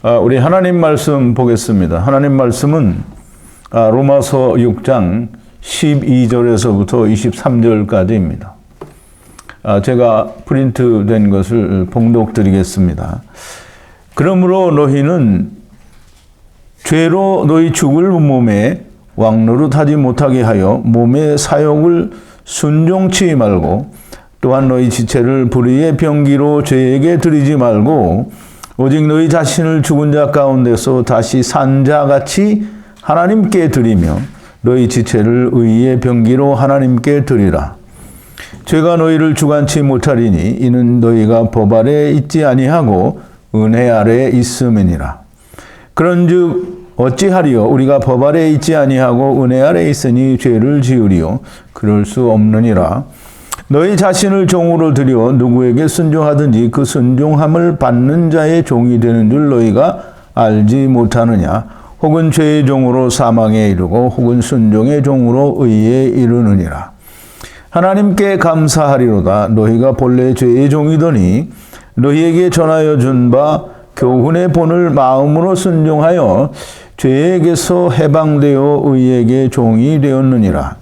우리 하나님 말씀 보겠습니다. 하나님 말씀은 로마서 6장 12절에서부터 23절까지입니다. 제가 프린트된 것을 봉독 드리겠습니다. 그러므로 너희는 죄로 너희 죽을 몸에 왕노릇하지 못하게 하여 몸의 사욕을 순종치 말고, 또한 너희 지체를 불의의 병기로 죄에게 드리지 말고 오직 너희 자신을 죽은 자 가운데서 다시 산 자같이 하나님께 드리며 너희 지체를 의의 병기로 하나님께 드리라. 죄가 너희를 주관치 못하리니 이는 너희가 법 아래 있지 아니하고 은혜 아래 있음이니라. 그런즉 어찌하리요? 우리가 법 아래 있지 아니하고 은혜 아래 있으니 죄를 지으리요? 그럴 수 없느니라. 너희 자신을 종으로 들여 누구에게 순종하든지 그 순종함을 받는 자의 종이 되는 줄 너희가 알지 못하느냐? 혹은 죄의 종으로 사망에 이르고 혹은 순종의 종으로 의에 이르느니라. 하나님께 감사하리로다. 너희가 본래 죄의 종이더니 너희에게 전하여 준 바 교훈의 본을 마음으로 순종하여 죄에게서 해방되어 의에게 종이 되었느니라.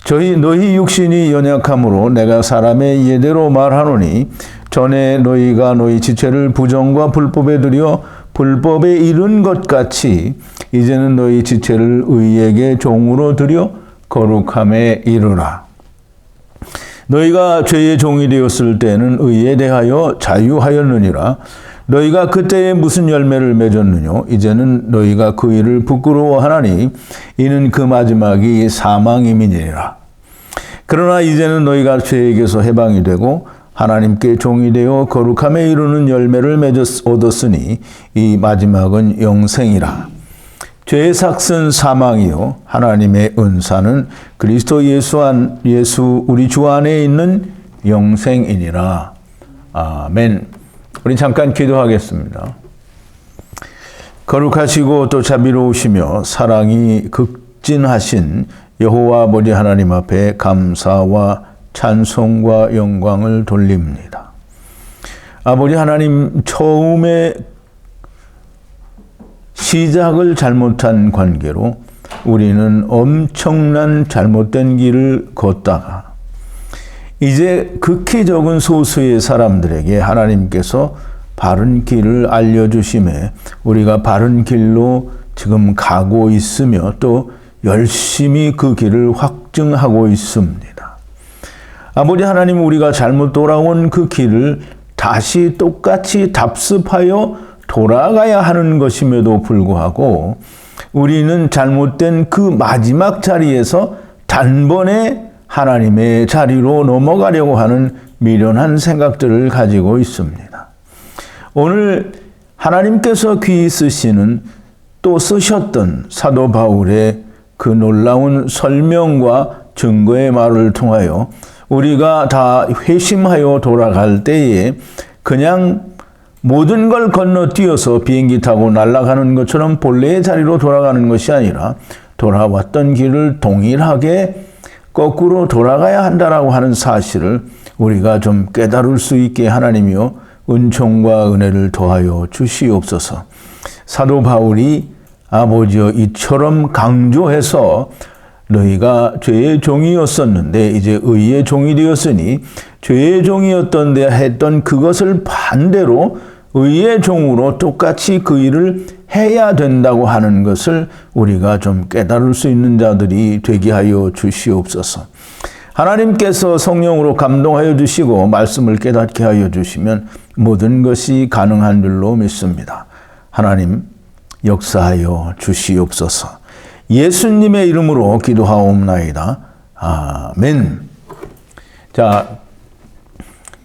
너희 육신이 연약함으로 내가 사람의 예대로 말하노니 전에 너희가 너희 지체를 부정과 불법에 들여 불법에 이른 것 같이 이제는 너희 지체를 의에게 종으로 들여 거룩함에 이르라. 너희가 죄의 종이 되었을 때는 의에 대하여 자유하였느니라. 너희가 그때에 무슨 열매를 맺었느냐? 이제는 너희가 그 일을 부끄러워하나니 이는 그 마지막이 사망임이니라. 그러나 이제는 너희가 죄에게서 해방이 되고 하나님께 종이 되어 거룩함에 이르는 열매를 얻었으니 이 마지막은 영생이라. 죄의 삭은 사망이요 하나님의 은사는 그리스도 예수 우리 주 안에 있는 영생이니라. 아멘. 우리 잠깐 기도하겠습니다. 거룩하시고 또 자비로우시며 사랑이 극진하신 여호와 아버지 하나님 앞에 감사와 찬송과 영광을 돌립니다. 아버지 하나님, 처음에 시작을 잘못한 관계로 우리는 엄청난 잘못된 길을 걷다가 이제 극히 적은 소수의 사람들에게 하나님께서 바른 길을 알려주심에 우리가 바른 길로 지금 가고 있으며 또 열심히 그 길을 확증하고 있습니다. 아버지 하나님, 우리가 잘못 돌아온 그 길을 다시 똑같이 답습하여 돌아가야 하는 것임에도 불구하고 우리는 잘못된 그 마지막 자리에서 단번에 하나님의 자리로 넘어가려고 하는 미련한 생각들을 가지고 있습니다. 오늘 하나님께서 귀히 쓰시는 또 쓰셨던 사도 바울의 그 놀라운 설명과 증거의 말을 통하여 우리가 다 회심하여 돌아갈 때에 그냥 모든 걸 건너뛰어서 비행기 타고 날아가는 것처럼 본래의 자리로 돌아가는 것이 아니라 돌아왔던 길을 동일하게 거꾸로 돌아가야 한다라고 하는 사실을 우리가 좀 깨달을 수 있게 하나님이여 은총과 은혜를 더하여 주시옵소서. 사도 바울이 아버지여 이처럼 강조해서 너희가 죄의 종이었었는데 이제 의의 종이 되었으니 죄의 종이었던데 했던 그것을 반대로 의의 종으로 똑같이 그 일을 해야 된다고 하는 것을 우리가 좀 깨달을 수 있는 자들이 되게 하여 주시옵소서. 하나님께서 성령으로 감동하여 주시고 말씀을 깨닫게 하여 주시면 모든 것이 가능한 줄로 믿습니다. 하나님 역사하여 주시옵소서. 예수님의 이름으로 기도하옵나이다. 아멘. 자,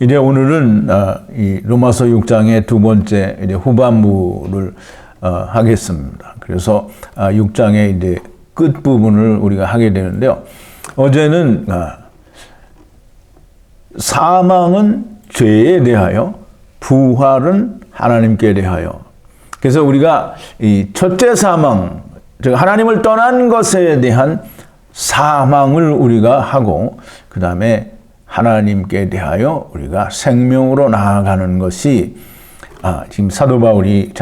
이제 오늘은 이 로마서 6장의 두 번째 이제 후반부를 하겠습니다. 그래서 6장의 이제 끝 부분을 우리가 하게 되는데요. 어제는 사망은 죄에 대하여, 부활은 하나님께 대하여. 그래서 우리가 이 첫째 사망, 즉 하나님을 떠난 것에 대한 사망을 우리가 하고, 그 다음에 하나님께 대하여 우리가 생명으로 나아가는 것이 지금 사도 바울이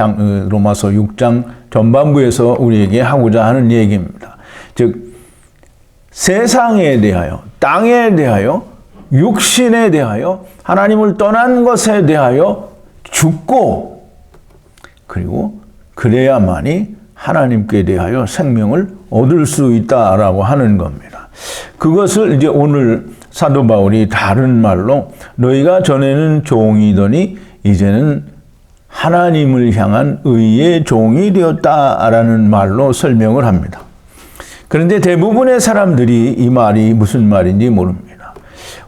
로마서 6장 전반부에서 우리에게 하고자 하는 얘기입니다. 즉 세상에 대하여, 땅에 대하여, 육신에 대하여, 하나님을 떠난 것에 대하여 죽고, 그리고 그래야만이 하나님께 대하여 생명을 얻을 수 있다라고 하는 겁니다. 그것을 이제 오늘 사도 바울이 다른 말로 너희가 전에는 종이더니 이제는 하나님을 향한 의의 종이 되었다라는 말로 설명을 합니다. 그런데 대부분의 사람들이 이 말이 무슨 말인지 모릅니다.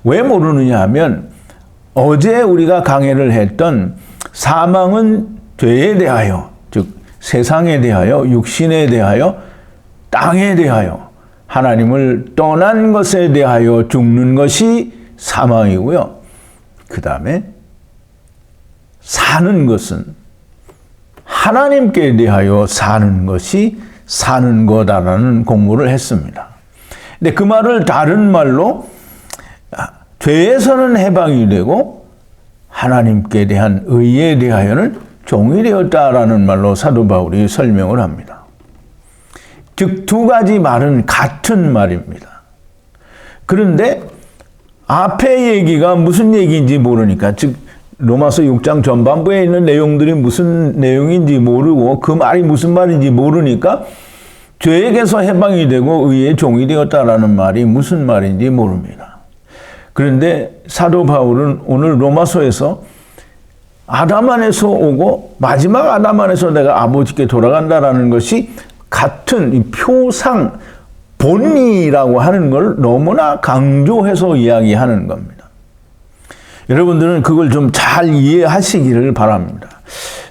왜 모르느냐 하면 어제 우리가 강해를 했던 사망은 죄에 대하여, 즉 세상에 대하여, 육신에 대하여, 땅에 대하여, 하나님을 떠난 것에 대하여 죽는 것이 사망이고요. 그 다음에 사는 것은 하나님께 대하여 사는 것이 사는 거다라는 공부를 했습니다. 근데 그 말을 다른 말로 죄에서는 해방이 되고 하나님께 대한 의에 대하여는 종이 되었다라는 말로 사도 바울이 설명을 합니다. 즉 두 가지 말은 같은 말입니다. 그런데 앞에 얘기가 무슨 얘기인지 모르니까, 즉 로마서 6장 전반부에 있는 내용들이 무슨 내용인지 모르고 그 말이 무슨 말인지 모르니까 죄에게서 해방이 되고 의의 종이 되었다라는 말이 무슨 말인지 모릅니다. 그런데 사도 바울은 오늘 로마서에서 아담 안에서 오고 마지막 아담 안에서 내가 아버지께 돌아간다라는 것이 같은 이 표상, 본이라고 하는 걸 너무나 강조해서 이야기하는 겁니다. 여러분들은 그걸 좀 잘 이해하시기를 바랍니다.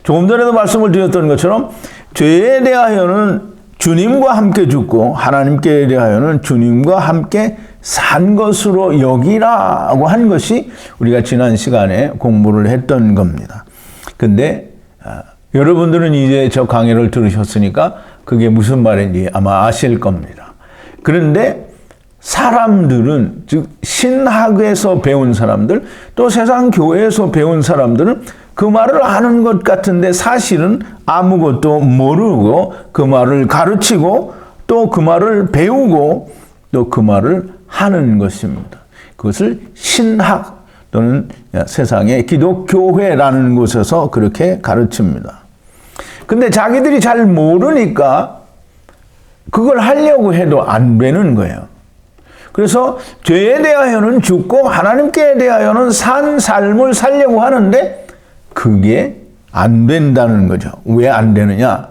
조금 전에도 말씀을 드렸던 것처럼 죄에 대하여는 주님과 함께 죽고 하나님께 대하여는 주님과 함께 산 것으로 여기라고 한 것이 우리가 지난 시간에 공부를 했던 겁니다. 근데 여러분들은 이제 저 강의를 들으셨으니까 그게 무슨 말인지 아마 아실 겁니다. 그런데 사람들은, 즉 신학에서 배운 사람들, 또 세상 교회에서 배운 사람들은 그 말을 아는 것 같은데 사실은 아무것도 모르고 그 말을 가르치고 또 그 말을 배우고 또 그 말을 하는 것입니다. 그것을 신학 또는 세상의 기독교회라는 곳에서 그렇게 가르칩니다. 근데 자기들이 잘 모르니까 그걸 하려고 해도 안 되는 거예요. 그래서 죄에 대하여는 죽고 하나님께 대하여는 산 삶을 살려고 하는데 그게 안 된다는 거죠. 왜 안 되느냐?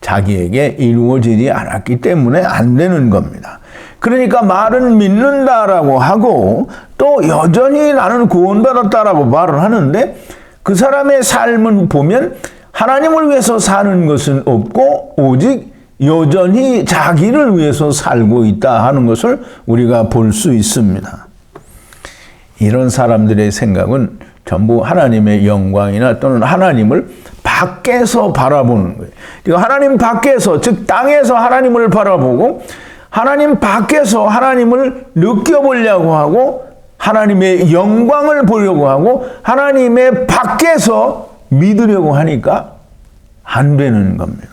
자기에게 이루어지지 않았기 때문에 안 되는 겁니다. 그러니까 말은 믿는다라고 하고 또 여전히 나는 구원받았다라고 말을 하는데 그 사람의 삶은 보면 하나님을 위해서 사는 것은 없고 오직 여전히 자기를 위해서 살고 있다 하는 것을 우리가 볼 수 있습니다. 이런 사람들의 생각은 전부 하나님의 영광이나 또는 하나님을 밖에서 바라보는 거예요. 그러니까 하나님 밖에서, 즉 땅에서 하나님을 바라보고 하나님 밖에서 하나님을 느껴보려고 하고 하나님의 영광을 보려고 하고 하나님의 밖에서 믿으려고 하니까 안 되는 겁니다.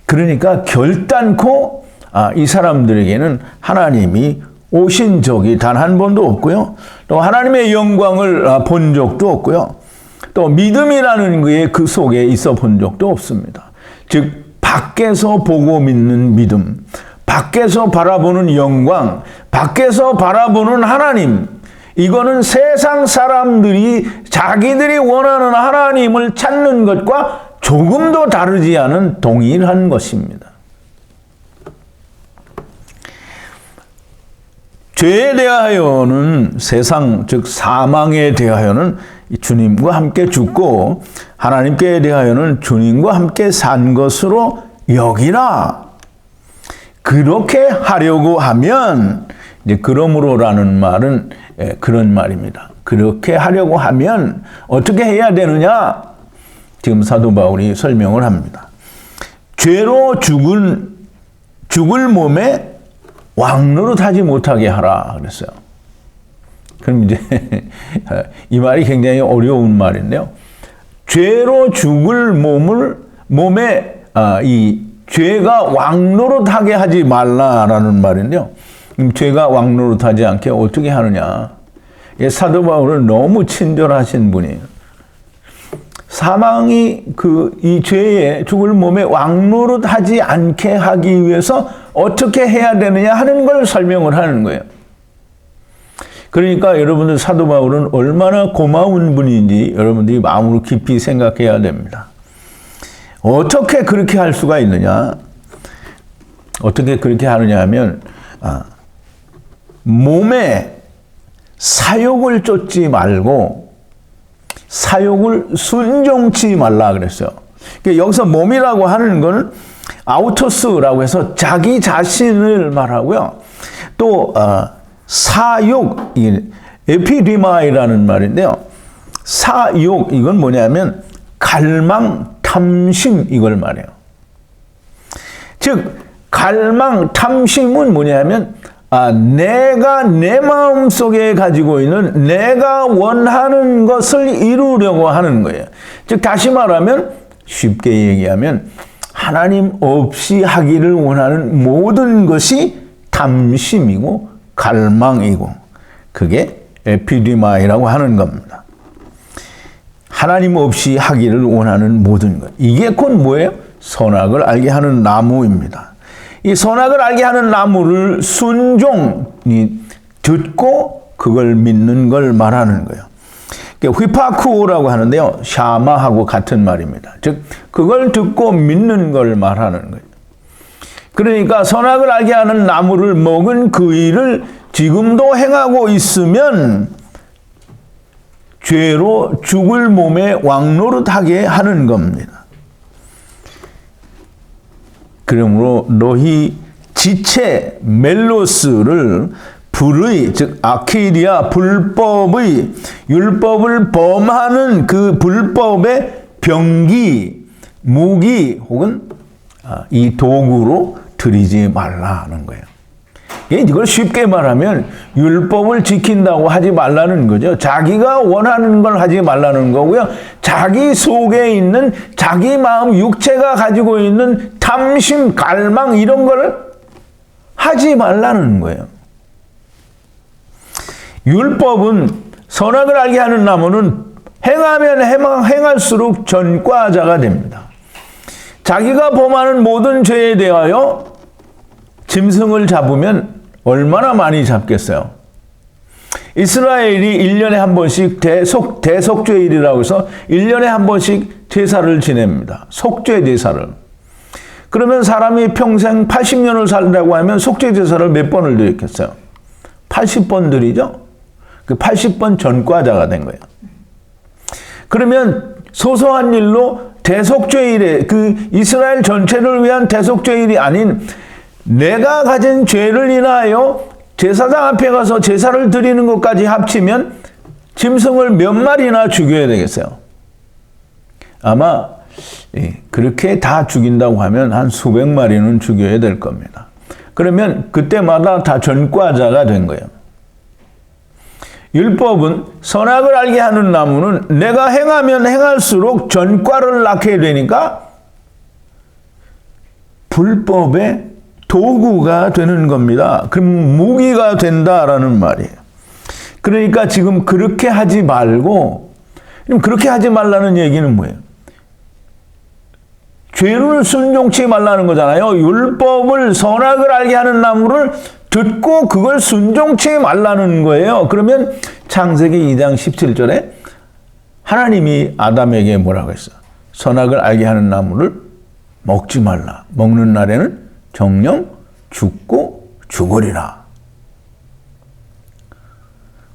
그러니까 결단코 이 사람들에게는 하나님이 오신 적이 단 한 번도 없고요. 또 하나님의 영광을 본 적도 없고요. 또 믿음이라는 게 그 속에 있어 본 적도 없습니다. 즉 밖에서 보고 믿는 믿음, 밖에서 바라보는 영광, 밖에서 바라보는 하나님, 이거는 세상 사람들이 자기들이 원하는 하나님을 찾는 것과 조금도 다르지 않은 동일한 것입니다. 죄에 대하여는 세상, 즉 사망에 대하여는 주님과 함께 죽고 하나님께 대하여는 주님과 함께 산 것으로 여기라. 그렇게 하려고 하면, 이제 그러므로라는 말은 그런 말입니다. 그렇게 하려고 하면 어떻게 해야 되느냐? 지금 사도 바울이 설명을 합니다. 죄로 죽을 몸에 왕노릇하지 못하게 하라 그랬어요. 그럼 이제 이 말이 굉장히 어려운 말인데요. 죄로 죽을 몸에 이 죄가 왕노릇하게 하지 말라라는 말인데요. 죄가 왕노릇하지 않게 어떻게 하느냐. 사도 바울은 너무 친절하신 분이에요. 사망이 이 죄에 죽을 몸에 왕노릇하지 않게 하기 위해서 어떻게 해야 되느냐 하는 걸 설명을 하는 거예요. 그러니까 여러분들 사도 바울은 얼마나 고마운 분인지 여러분들이 마음으로 깊이 생각해야 됩니다. 어떻게 그렇게 할 수가 있느냐? 어떻게 그렇게 하느냐 하면 몸에 사욕을 쫓지 말고 사욕을 순종치 말라 그랬어요. 그러니까 여기서 몸이라고 하는 건 아우토스라고 해서 자기 자신을 말하고요. 또 사욕, 에피디마이라는 말인데요. 사욕, 이건 뭐냐면 갈망, 탐심 이걸 말해요. 즉 갈망, 탐심은 뭐냐면 내가 내 마음속에 가지고 있는 내가 원하는 것을 이루려고 하는 거예요. 즉 다시 말하면 쉽게 얘기하면 하나님 없이 하기를 원하는 모든 것이 탐심이고 갈망이고 그게 에피디마이라고 하는 겁니다. 하나님 없이 하기를 원하는 모든 것. 이게 곧 뭐예요? 선악을 알게 하는 나무입니다. 이 선악을 알게 하는 나무를 순종이 듣고 그걸 믿는 걸 말하는 거예요. 휘파쿠라고 하는데요. 샤마하고 같은 말입니다. 즉 그걸 듣고 믿는 걸 말하는 거예요. 그러니까 선악을 알게 하는 나무를 먹은 그 일을 지금도 행하고 있으면 죄로 죽을 몸에 왕노릇하게 하는 겁니다. 그러므로 너희 지체 멜로스를 불의, 즉 아키리아 불법의 율법을 범하는 그 불법의 병기, 무기 혹은 이 도구로 들이지 말라는 거예요. 이걸 쉽게 말하면 율법을 지킨다고 하지 말라는 거죠. 자기가 원하는 걸 하지 말라는 거고요. 자기 속에 있는 자기 마음, 육체가 가지고 있는 탐심, 갈망 이런 걸 하지 말라는 거예요. 율법은 선악을 알게 하는 나무는 행하면 행할수록 전과자가 됩니다. 자기가 범하는 모든 죄에 대하여 짐승을 잡으면 얼마나 많이 잡겠어요? 이스라엘이 1년에 한 번씩 대속죄일이라고 해서 1년에 한 번씩 제사를 지냅니다. 속죄 제사를. 그러면 사람이 평생 80년을 살다고 하면 속죄 제사를 몇 번을 드렸겠어요? 80번 드리죠? 그 80번 전과자가 된 거예요. 그러면 소소한 일로 대속죄일에 그 이스라엘 전체를 위한 대속죄일이 아닌 내가 가진 죄를 인하여 제사장 앞에 가서 제사를 드리는 것까지 합치면 짐승을 몇 마리나 죽여야 되겠어요? 아마 그렇게 다 죽인다고 하면 한 수백 마리는 죽여야 될 겁니다. 그러면 그때마다 다 전과자가 된 거예요. 율법은 선악을 알게 하는 나무는 내가 행하면 행할수록 전과를 낳게 되니까 불법의 도구가 되는 겁니다. 그럼 무기가 된다라는 말이에요. 그러니까 지금 그렇게 하지 말고, 그렇게 하지 말라는 얘기는 뭐예요? 죄를 순종치 말라는 거잖아요. 율법을 선악을 알게 하는 나무를 듣고 그걸 순종치 말라는 거예요. 그러면 창세기 2장 17절에 하나님이 아담에게 뭐라고 했어요? 선악을 알게 하는 나무를 먹지 말라. 먹는 날에는 정령 죽고 죽으리라.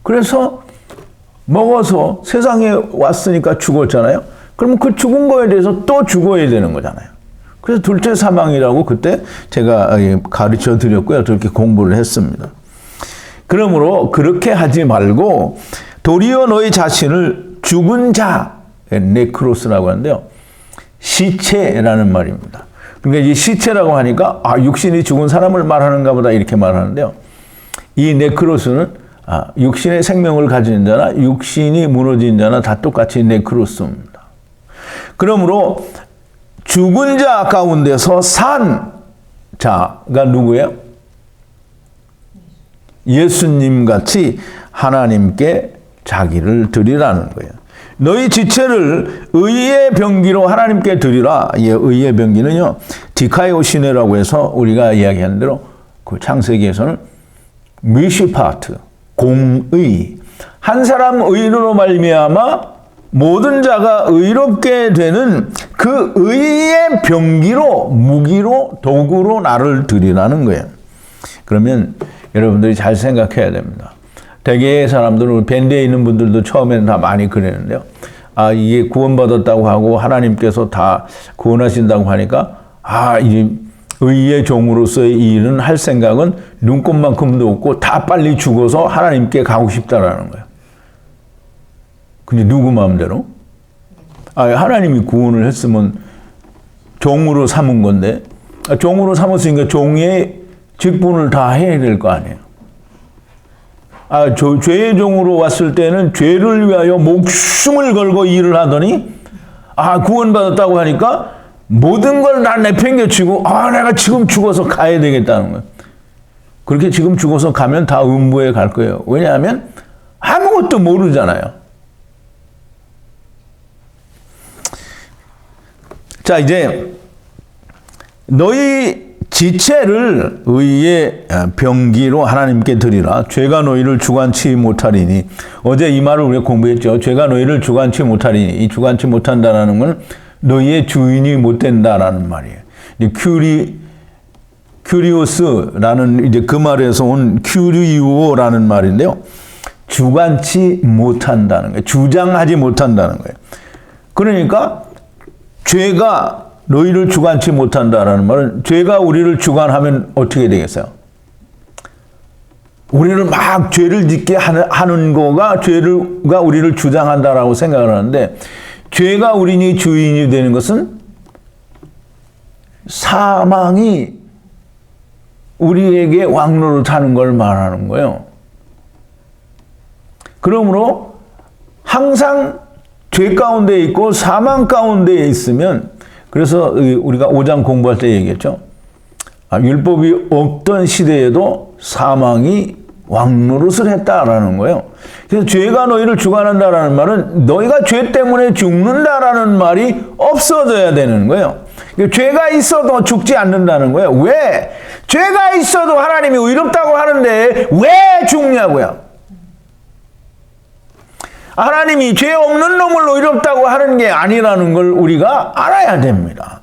그래서 먹어서 세상에 왔으니까 죽었잖아요. 그러면 그 죽은 거에 대해서 또 죽어야 되는 거잖아요. 그래서 둘째 사망이라고 그때 제가 가르쳐 드렸고요. 그렇게 공부를 했습니다. 그러므로 그렇게 하지 말고 도리어 너희 자신을 죽은 자, 네크로스라고 하는데요. 시체라는 말입니다. 그러니까 이 시체라고 하니까 육신이 죽은 사람을 말하는가 보다 이렇게 말하는데요. 이 네크로스는 육신의 생명을 가진 자나 육신이 무너진 자나 다 똑같이 네크로스입니다. 그러므로 죽은 자 가운데서 산 자가 누구예요? 예수님 같이 하나님께 자기를 드리라는 거예요. 너희 지체를 의의 병기로 하나님께 드리라. 의의 병기는요, 디카이오시네라고 해서 우리가 이야기하는 대로 그 창세기에서는 미시파트, 공의. 한 사람 의로 말미암아 모든 자가 의롭게 되는 그 의의 병기로, 무기로, 도구로 나를 드리라는 거예요. 그러면 여러분들이 잘 생각해야 됩니다. 대개의 사람들은 밴드에 있는 분들도 처음에는 다 많이 그랬는데요. 아, 이게 구원받았다고 하고 하나님께서 다 구원하신다고 하니까 이 의의 종으로서의 이 일은 할 생각은 눈꼽만큼도 없고 다 빨리 죽어서 하나님께 가고 싶다라는 거예요. 근데 누구 마음대로? 하나님이 구원을 했으면 종으로 삼은 건데, 종으로 삼았으니까 종의 직분을 다 해야 될 거 아니에요. 죄의 종으로 왔을 때는 죄를 위하여 목숨을 걸고 일을 하더니, 구원받았다고 하니까 모든 걸 다 내팽개치고, 내가 지금 죽어서 가야 되겠다는 거예요. 그렇게 지금 죽어서 가면 다 음부에 갈 거예요. 왜냐하면 아무것도 모르잖아요. 자, 이제 너희 지체를 의의 병기로 하나님께 드리라. 죄가 너희를 주관치 못하리니. 어제 이 말을 우리가 공부했죠. 죄가 너희를 주관치 못하리니. 이 주관치 못한다라는 건 너희의 주인이 못 된다라는 말이에요. 큐리오스라는 이제 그 말에서 온 큐리오라는 말인데요. 주관치 못한다는 거예요. 주장하지 못한다는 거예요. 그러니까 죄가 너희를 주관치 못한다라는 말은, 죄가 우리를 주관하면 어떻게 되겠어요? 우리를 막 죄를 짓게 하는 거가 죄가 우리를 주장한다라고 생각을 하는데, 죄가 우리니 주인이 되는 것은 사망이 우리에게 왕노릇하는 걸 말하는 거예요. 그러므로 항상 죄 가운데 있고 사망 가운데 있으면, 그래서 우리가 5장 공부할 때 얘기했죠. 율법이 없던 시대에도 사망이 왕노릇을 했다라는 거예요. 그래서 죄가 너희를 주관한다라는 말은 너희가 죄 때문에 죽는다라는 말이 없어져야 되는 거예요. 죄가 있어도 죽지 않는다는 거예요. 왜? 죄가 있어도 하나님이 의롭다고 하는데 왜 죽냐고요. 하나님이 죄 없는 놈을 의롭다고 하는 게 아니라는 걸 우리가 알아야 됩니다.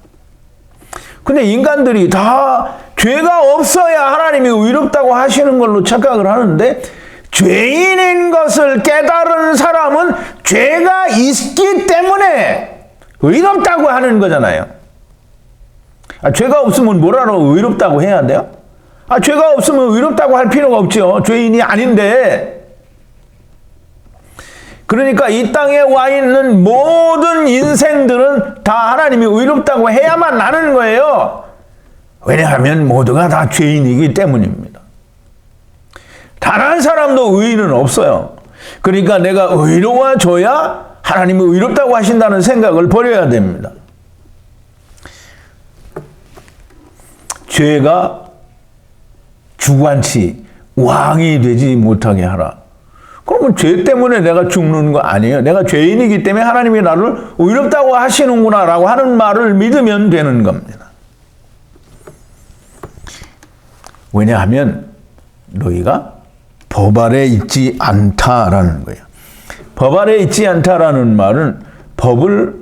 근데 인간들이 다 죄가 없어야 하나님이 의롭다고 하시는 걸로 착각을 하는데, 죄인인 것을 깨달은 사람은 죄가 있기 때문에 의롭다고 하는 거잖아요. 죄가 없으면 뭐라로 의롭다고 해야 돼요? 죄가 없으면 의롭다고 할 필요가 없죠. 죄인이 아닌데. 그러니까 이 땅에 와 있는 모든 인생들은 다 하나님이 의롭다고 해야만 나는 거예요. 왜냐하면 모두가 다 죄인이기 때문입니다. 단 한 사람도 의인은 없어요. 그러니까 내가 의로워져야 하나님이 의롭다고 하신다는 생각을 버려야 됩니다. 죄가 주관치 왕이 되지 못하게 하라. 그러면 죄 때문에 내가 죽는 거 아니에요. 내가 죄인이기 때문에 하나님이 나를 의롭다고 하시는구나 라고 하는 말을 믿으면 되는 겁니다. 왜냐하면 너희가 법 아래 있지 않다라는 거예요. 법 아래 있지 않다라는 말은 법을,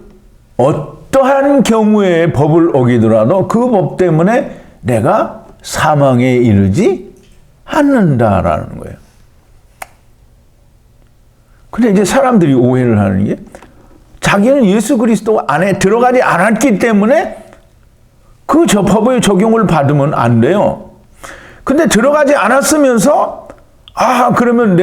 어떠한 경우에 법을 어기더라도 그 법 때문에 내가 사망에 이르지 않는다라는 거예요. 근데 이제 사람들이 오해를 하는 게, 자기는 예수 그리스도 안에 들어가지 않았기 때문에 저 법의 적용을 받으면 안 돼요. 근데 들어가지 않았으면서, 그러면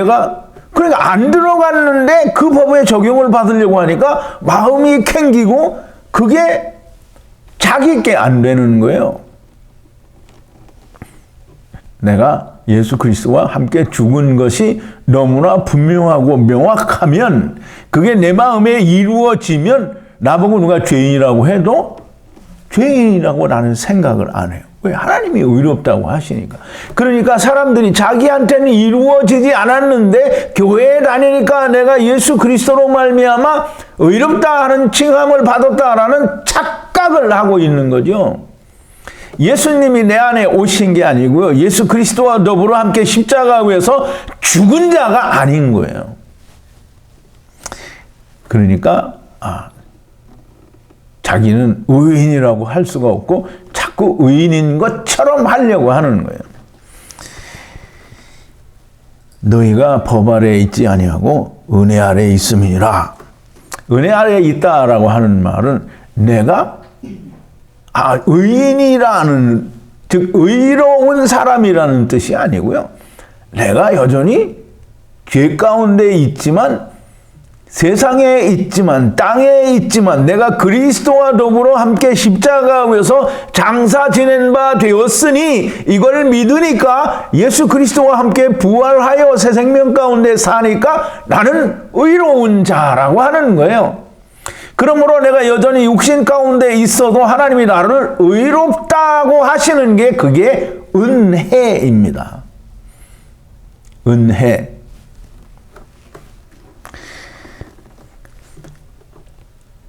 그러니까 안 들어갔는데 그 법의 적용을 받으려고 하니까 마음이 캥기고 그게 자기께 안 되는 거예요. 내가 예수 그리스도와 함께 죽은 것이 너무나 분명하고 명확하면, 그게 내 마음에 이루어지면 나보고 누가 죄인이라고 해도 죄인이라고 나는 생각을 안 해요. 왜? 하나님이 의롭다고 하시니까. 그러니까 사람들이 자기한테는 이루어지지 않았는데 교회에 다니니까 내가 예수 그리스도로 말미암아 의롭다 하는 칭함을 받았다라는 착각을 하고 있는 거죠. 예수님이 내 안에 오신 게 아니고요. 예수 그리스도와 더불어 함께 십자가 위에서 죽은 자가 아닌 거예요. 그러니까 자기는 의인이라고 할 수가 없고 자꾸 의인인 것처럼 하려고 하는 거예요. 너희가 법 아래에 있지 아니하고 은혜 아래에 있음이니라. 은혜 아래에 있다라고 하는 말은 내가 의인이라는, 즉 의로운 사람이라는 뜻이 아니고요. 내가 여전히 죄 가운데 있지만, 세상에 있지만, 땅에 있지만, 내가 그리스도와 더불어 함께 십자가 위에서 장사 지낸 바 되었으니 이걸 믿으니까 예수 그리스도와 함께 부활하여 새 생명 가운데 사니까 나는 의로운 자라고 하는 거예요. 그러므로 내가 여전히 육신 가운데 있어도 하나님이 나를 의롭다고 하시는 게 그게 은혜입니다. 은혜.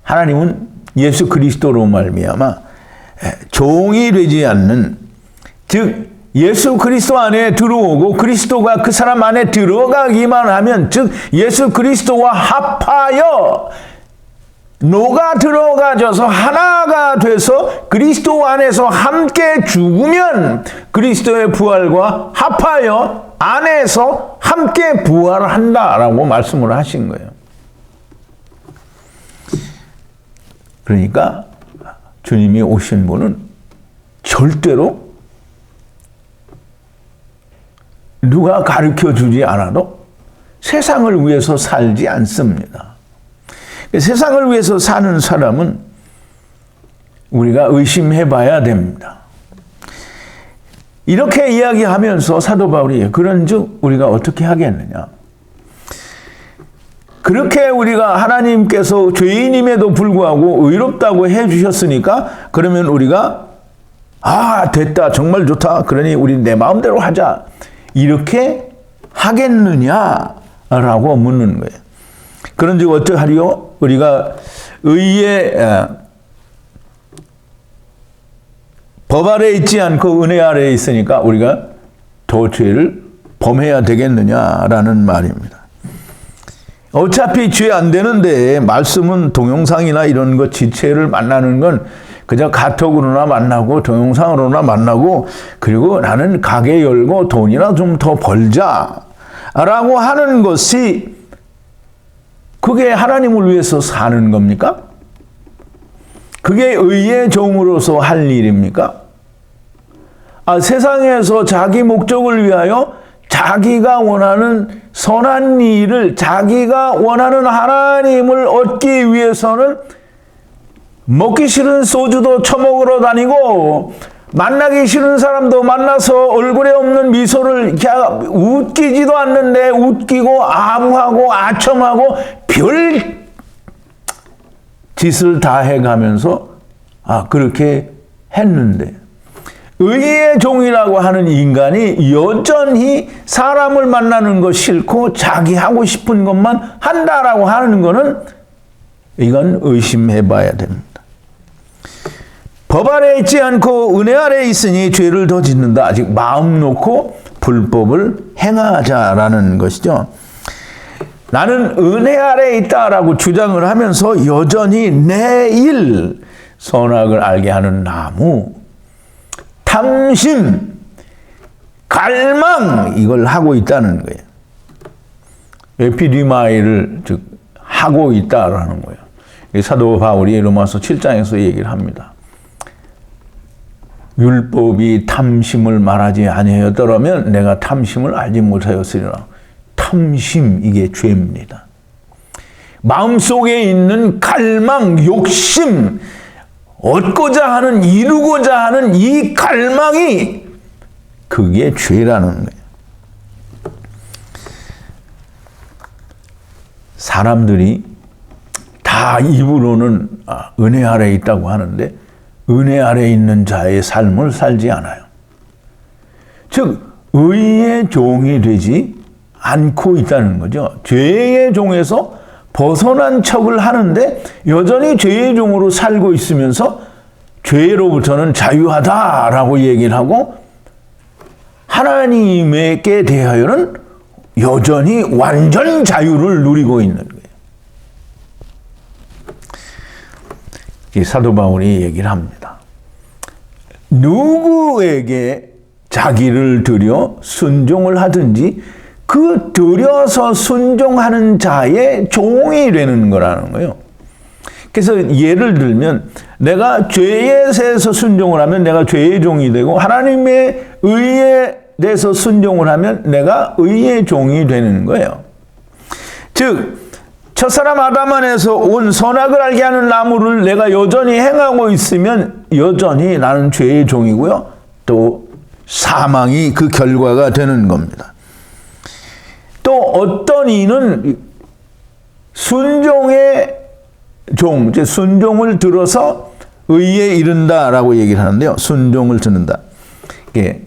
하나님은 예수 그리스도로 말미암아 종이 되지 않는, 즉 예수 그리스도 안에 들어오고 그리스도가 그 사람 안에 들어가기만 하면, 즉 예수 그리스도와 합하여 녹아 들어가져서 하나가 돼서 그리스도 안에서 함께 죽으면 그리스도의 부활과 합하여 안에서 함께 부활한다라고 말씀을 하신 거예요. 그러니까 주님이 오신 분은 절대로 누가 가르쳐 주지 않아도 세상을 위해서 살지 않습니다. 세상을 위해서 사는 사람은 우리가 의심해 봐야 됩니다. 이렇게 이야기하면서 사도 바울이 그런즉 우리가 어떻게 하겠느냐. 그렇게 우리가 하나님께서 죄인임에도 불구하고 의롭다고 해 주셨으니까 그러면 우리가 됐다, 정말 좋다, 그러니 우리 내 마음대로 하자, 이렇게 하겠느냐라고 묻는 거예요. 그런즉 어떡하리요? 우리가 의의 법 아래에 있지 않고 은혜 아래에 있으니까 우리가 더 죄를 범해야 되겠느냐라는 말입니다. 어차피 죄 안 되는데 말씀은 동영상이나 이런 거 지체를 만나는 건 그저 카톡으로나 만나고 동영상으로나 만나고, 그리고 나는 가게 열고 돈이나 좀 더 벌자라고 하는 것이 그게 하나님을 위해서 사는 겁니까? 그게 의의 종으로서 할 일입니까? 세상에서 자기 목적을 위하여 자기가 원하는 선한 일을, 자기가 원하는 하나님을 얻기 위해서는 먹기 싫은 소주도 처먹으러 다니고, 만나기 싫은 사람도 만나서 얼굴에 없는 미소를 웃기지도 않는데 웃기고 아부하고 아첨하고 별 짓을 다 해가면서 그렇게 했는데, 의의 종이라고 하는 인간이 여전히 사람을 만나는 거 싫고 자기 하고 싶은 것만 한다라고 하는 거는 이건 의심해 봐야 됩니다. 법 아래에 있지 않고 은혜 아래에 있으니 죄를 더 짓는다. 아직 마음 놓고 불법을 행하자라는 것이죠. 나는 은혜 아래에 있다라고 주장을 하면서 여전히 내 일, 선악을 알게 하는 나무, 탐심, 갈망, 이걸 하고 있다는 거예요. 에피디마이를 즉 하고 있다라는 거예요. 사도 바울이 로마서 7장에서 얘기를 합니다. 율법이 탐심을 말하지 아니하였더라면 내가 탐심을 알지 못하였으리라. 탐심, 이게 죄입니다. 마음속에 있는 갈망, 욕심, 얻고자 하는, 이루고자 하는 이 갈망이 그게 죄라는 거예요. 사람들이 다 다 입으로는 은혜 아래에 있다고 하는데 은혜 아래에 있는 자의 삶을 살지 않아요. 즉 의의 종이 되지 않고 있다는 거죠. 죄의 종에서 벗어난 척을 하는데 여전히 죄의 종으로 살고 있으면서 죄로부터는 자유하다라고 얘기를 하고 하나님에게 대하여는 여전히 완전 자유를 누리고 있는 거예요. 이 사도 바울이 얘기를 합니다. 누구에게 자기를 드려 순종을 하든지 그 드려서 순종하는 자의 종이 되는 거라는 거예요. 그래서 예를 들면 내가 죄에 대해서 순종을 하면 내가 죄의 종이 되고 하나님의 의에 대해서 순종을 하면 내가 의의 종이 되는 거예요. 즉 첫사람 아담 안에서 온 선악을 알게 하는 나무를 내가 여전히 행하고 있으면 여전히 나는 죄의 종이고요. 또 사망이 그 결과가 되는 겁니다. 또 어떤 이는 순종의 종, 즉 순종을 들어서 의에 이른다라고 얘기를 하는데요. 순종을 듣는다. 이게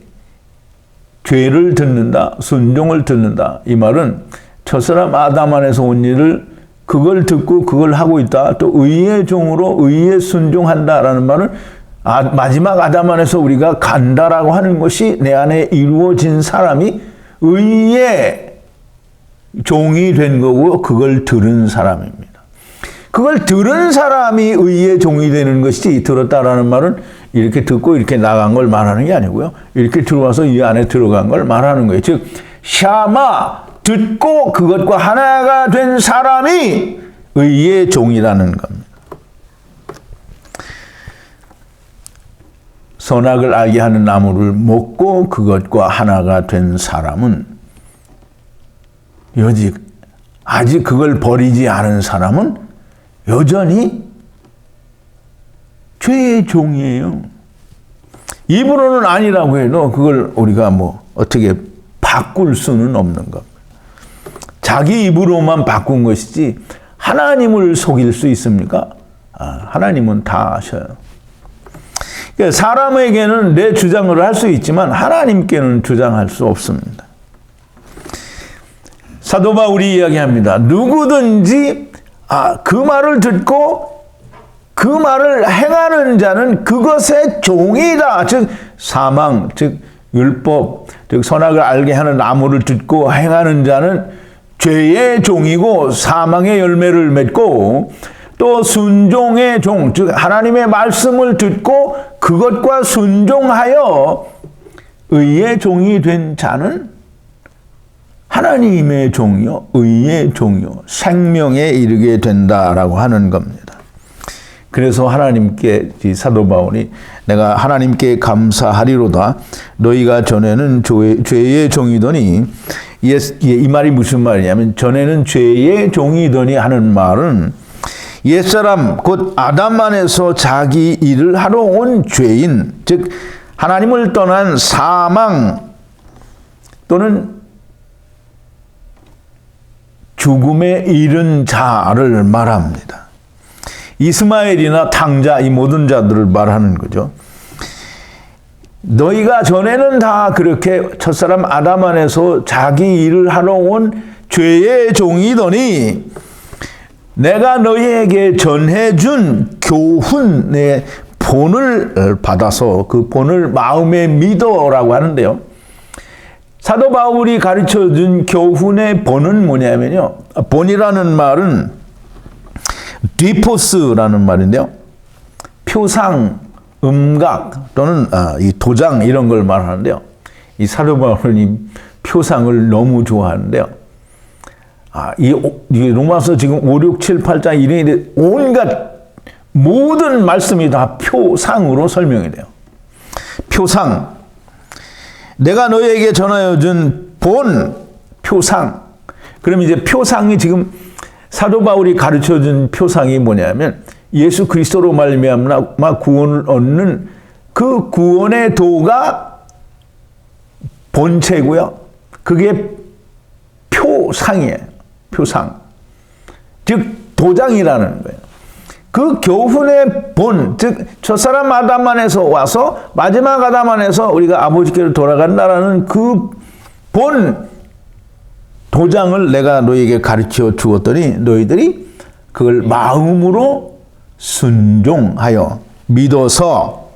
죄를 듣는다, 순종을 듣는다. 이 말은 첫사람 아담 안에서 온 일을 그걸 듣고 그걸 하고 있다. 또 의의 종으로 의에 순종한다라는 말은 마지막 아담 안에서 우리가 간다라고 하는 것이 내 안에 이루어진 사람이 의의 종이 된 거고 그걸 들은 사람입니다. 그걸 들은 사람이 의의 종이 되는 것이지 들었다라는 말은 이렇게 듣고 이렇게 나간 걸 말하는 게 아니고요. 이렇게 들어와서 이 안에 들어간 걸 말하는 거예요. 즉 샤마 듣고 그것과 하나가 된 사람이 의의 종이라는 겁니다. 선악을 알게 하는 나무를 먹고 그것과 하나가 된 사람은 아직 그걸 버리지 않은 사람은 여전히 죄의 종이에요. 입으로는 아니라고 해도 그걸 우리가 어떻게 바꿀 수는 없는 겁니다. 자기 입으로만 바꾼 것이지 하나님을 속일 수 있습니까? 하나님은 다 아셔요. 그러니까 사람에게는 내 주장을 할 수 있지만 하나님께는 주장할 수 없습니다. 사도 바울이 이야기합니다. 누구든지 그 말을 듣고 그 말을 행하는 자는 그것의 종이다. 즉 사망, 즉 율법, 즉 선악을 알게 하는 나무를 듣고 행하는 자는 죄의 종이고 사망의 열매를 맺고 또 순종의 종, 즉 하나님의 말씀을 듣고 그것과 순종하여 의의 종이 된 자는 하나님의 종이요, 의의 종이요, 생명에 이르게 된다라고 하는 겁니다. 그래서 하나님께 사도 바울이 내가 하나님께 감사하리로다. 너희가 전에는 죄의 종이더니 이 말이 무슨 말이냐면 전에는 죄의 종이더니 하는 말은 옛사람 곧 아담 안에서 자기 일을 하러 온 죄인, 즉 하나님을 떠난 사망 또는 죽음에 이른 자를 말합니다. 이스마엘이나 탕자 이 모든 자들을 말하는 거죠. 너희가 전에는 다 그렇게 첫사람 아담 안에서 자기 일을 하러 온 죄의 종이더니 내가 너희에게 전해준 교훈의 본을 받아서 그 본을 마음에 믿어라고 하는데요. 사도 바울이 가르쳐준 교훈의 본은 뭐냐면요. 본이라는 말은 디포스라는 말인데요. 표상, 음각 또는 이 도장 이런 걸 말하는데요. 이 사도 바울이 표상을 너무 좋아하는데요. 이 로마서 지금 5, 6, 7, 8장 이런 온갖 모든 말씀이 다 표상으로 설명이 돼요. 표상. 내가 너희에게 전하여 준 본, 표상. 그럼 이제 표상이 지금 사도 바울이 가르쳐 준 표상이 뭐냐면 예수 그리스도로 말미암아 구원을 얻는 그 구원의 도가 본체고요. 그게 표상이에요. 표상. 즉 도장이라는 거예요. 그 교훈의 본, 즉 첫사람 아담 안에서 와서 마지막 아담 안에서 우리가 아버지께로 돌아간다라는 그 본 도장을 내가 너희에게 가르쳐 주었더니 너희들이 그걸 마음으로 순종하여 믿어서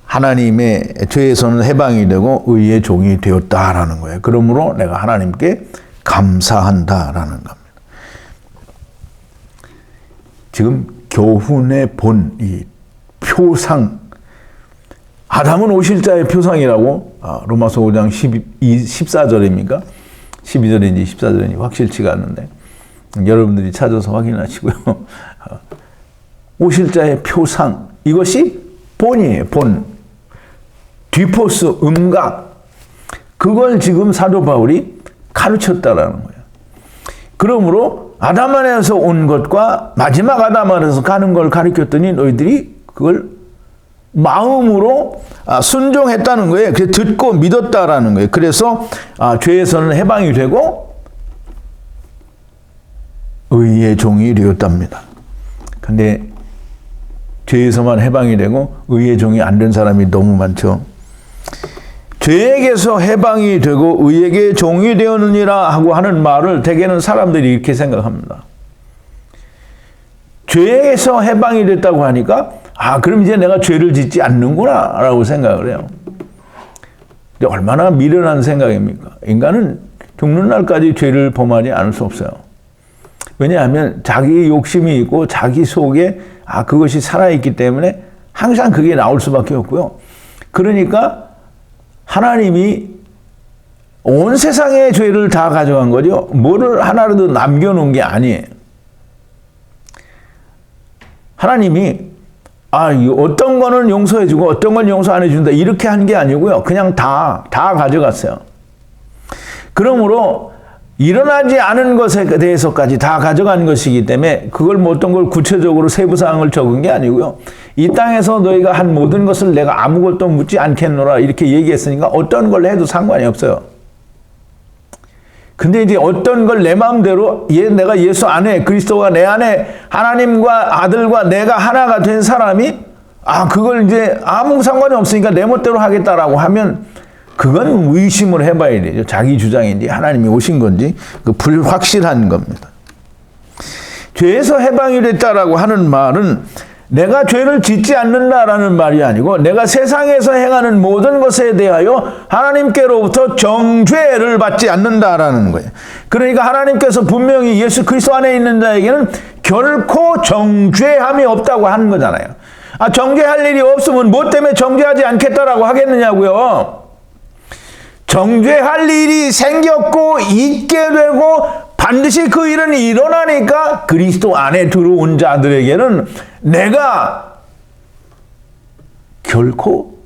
하나님의 죄에서는 해방이 되고 의의 종이 되었다라는 거예요. 그러므로 내가 하나님께 감사한다라는 겁니다. 지금 교훈의 본, 이 표상, 아담은 오실자의 표상이라고 로마서 5장 14절입니까? 12절인지 14절인지 확실치가 않는데 여러분들이 찾아서 확인하시고요. 오실자의 표상, 이것이 본이에요. 본. 뒤포스, 음각. 그걸 지금 사도 바울이 가르쳤다라는 거예요. 그러므로 아담 안에서 온 것과 마지막 아담 안에서 가는 걸 가르쳤더니 너희들이 그걸 마음으로 순종했다는 거예요. 그래서 듣고 믿었다라는 거예요. 그래서 죄에서는 해방이 되고 의의 종이 되었답니다. 근데 죄에서만 해방이 되고 의의 종이 안 된 사람이 너무 많죠. 죄에게서 해방이 되고 의에게 종이 되었느니라 하고 하는 말을 대개는 사람들이 이렇게 생각합니다. 죄에서 해방이 됐다고 하니까 그럼 이제 내가 죄를 짓지 않는구나 라고 생각을 해요. 근데 얼마나 미련한 생각입니까? 인간은 죽는 날까지 죄를 범하지 않을 수 없어요. 왜냐하면 자기 욕심이 있고 자기 속에 그것이 살아있기 때문에 항상 그게 나올 수밖에 없고요. 그러니까 하나님이 온 세상의 죄를 다 가져간 거죠. 뭐를 하나라도 남겨놓은 게 아니에요. 하나님이 어떤 거는 용서해주고 어떤 건 용서 안 해준다 이렇게 한 게 아니고요. 그냥 다 가져갔어요. 그러므로 일어나지 않은 것에 대해서까지 다 가져간 것이기 때문에 그걸 어떤 걸 구체적으로 세부사항을 적은 게 아니고요. 이 땅에서 너희가 한 모든 것을 내가 아무것도 묻지 않겠노라 이렇게 얘기했으니까 어떤 걸 해도 상관이 없어요. 근데 이제 어떤 걸 내 마음대로 내가 예수 안에 그리스도가 내 안에 하나님과 아들과 내가 하나가 된 사람이 그걸 이제 아무 상관이 없으니까 내 멋대로 하겠다라고 하면 그건 의심을 해봐야 되죠. 자기 주장인지 하나님이 오신 건지 그 불확실한 겁니다. 죄에서 해방이 됐다라고 하는 말은 내가 죄를 짓지 않는다라는 말이 아니고 내가 세상에서 행하는 모든 것에 대하여 하나님께로부터 정죄를 받지 않는다라는 거예요. 그러니까 하나님께서 분명히 예수 그리스도 안에 있는 자에게는 결코 정죄함이 없다고 하는 거잖아요. 정죄할 일이 없으면 뭐 때문에 정죄하지 않겠다라고 하겠느냐고요. 정죄할 일이 생겼고 있게 되고 반드시 그 일은 일어나니까 그리스도 안에 들어온 자들에게는 내가 결코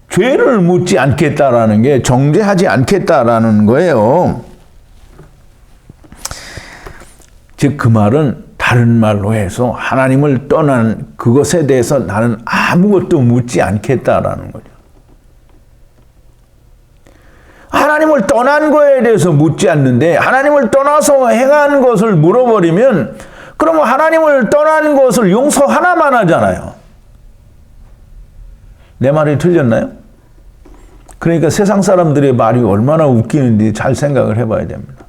죄를 묻지 않겠다라는 게 정죄하지 않겠다라는 거예요. 즉 그 말은 다른 말로 해서 하나님을 떠난 그것에 대해서 나는 아무것도 묻지 않겠다라는 거죠. 하나님을 떠난 거에 대해서 묻지 않는데 하나님을 떠나서 행한 것을 물어버리면 그러면 하나님을 떠난 것을 용서 하나만 하잖아요. 내 말이 틀렸나요? 그러니까 세상 사람들의 말이 얼마나 웃기는지 잘 생각을 해봐야 됩니다.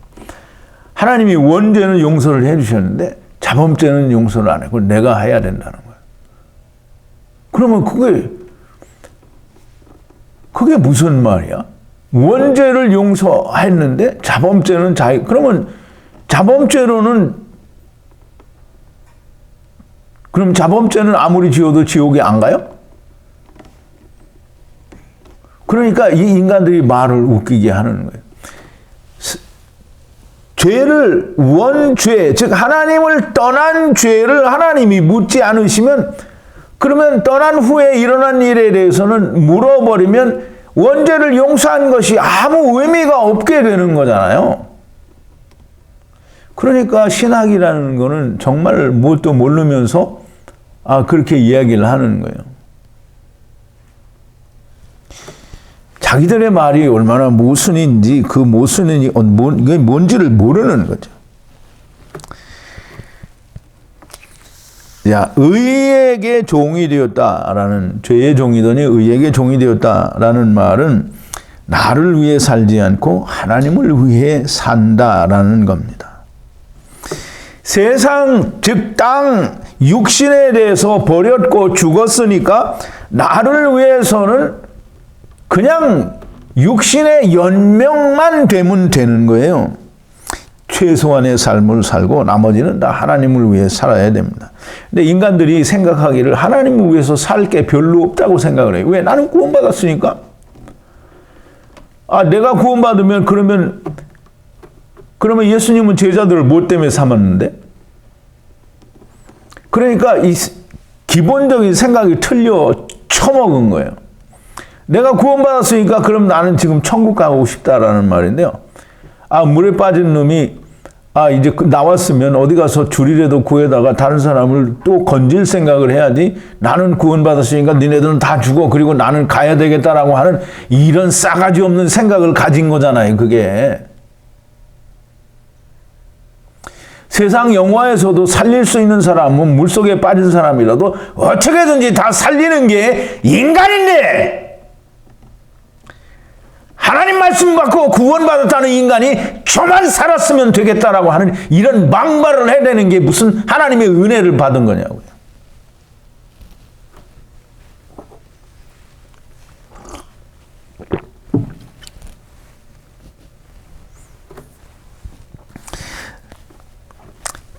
하나님이 원죄는 용서를 해주셨는데 자범죄는 용서를 안 하고 내가 해야 된다는 거예요. 그러면 그게 무슨 말이야? 원죄를 용서했는데 자범죄는 그러면 자범죄는 아무리 지어도 지옥에 안 가요? 그러니까 이 인간들이 말을 웃기게 하는 거예요. 죄를 원죄, 즉 하나님을 떠난 죄를 하나님이 묻지 않으시면 그러면 떠난 후에 일어난 일에 대해서는 물어버리면 원죄를 용서한 것이 아무 의미가 없게 되는 거잖아요. 그러니까 신학이라는 거는 정말 무엇도 모르면서 그렇게 이야기를 하는 거예요. 자기들의 말이 얼마나 모순인지 그 모순이 뭔지를 모르는 거죠. 야, 의에게 종이 되었다라는, 죄의 종이더니 의에게 종이 되었다라는 말은 나를 위해 살지 않고 하나님을 위해 산다라는 겁니다. 세상, 즉 땅, 육신에 대해서 버렸고 죽었으니까 나를 위해서는 그냥 육신의 연명만 되면 되는 거예요. 최소한의 삶을 살고 나머지는 다 하나님을 위해 살아야 됩니다. 근데 인간들이 생각하기를 하나님을 위해서 살 게 별로 없다고 생각을 해요. 왜? 나는 구원받았으니까. 내가 구원받으면 그러면 예수님은 제자들을 뭐 때문에 삼았는데? 그러니까 이 기본적인 생각이 틀려 처먹은 거예요. 내가 구원받았으니까 그럼 나는 지금 천국 가고 싶다라는 말인데요. 물에 빠진 놈이 이제 나왔으면 어디 가서 줄이라도 구해다가 다른 사람을 또 건질 생각을 해야지, 나는 구원받았으니까 니네들은 다 죽어 그리고 나는 가야 되겠다라고 하는 이런 싸가지 없는 생각을 가진 거잖아요. 그게 세상 영화에서도 살릴 수 있는 사람은 물속에 빠진 사람이라도 어떻게든지 다 살리는 게 인간인데, 하나님 말씀 받고 구원받았다는 인간이 저만 살았으면 되겠다라고 하는 이런 망발을 해내는 게 무슨 하나님의 은혜를 받은 거냐고요.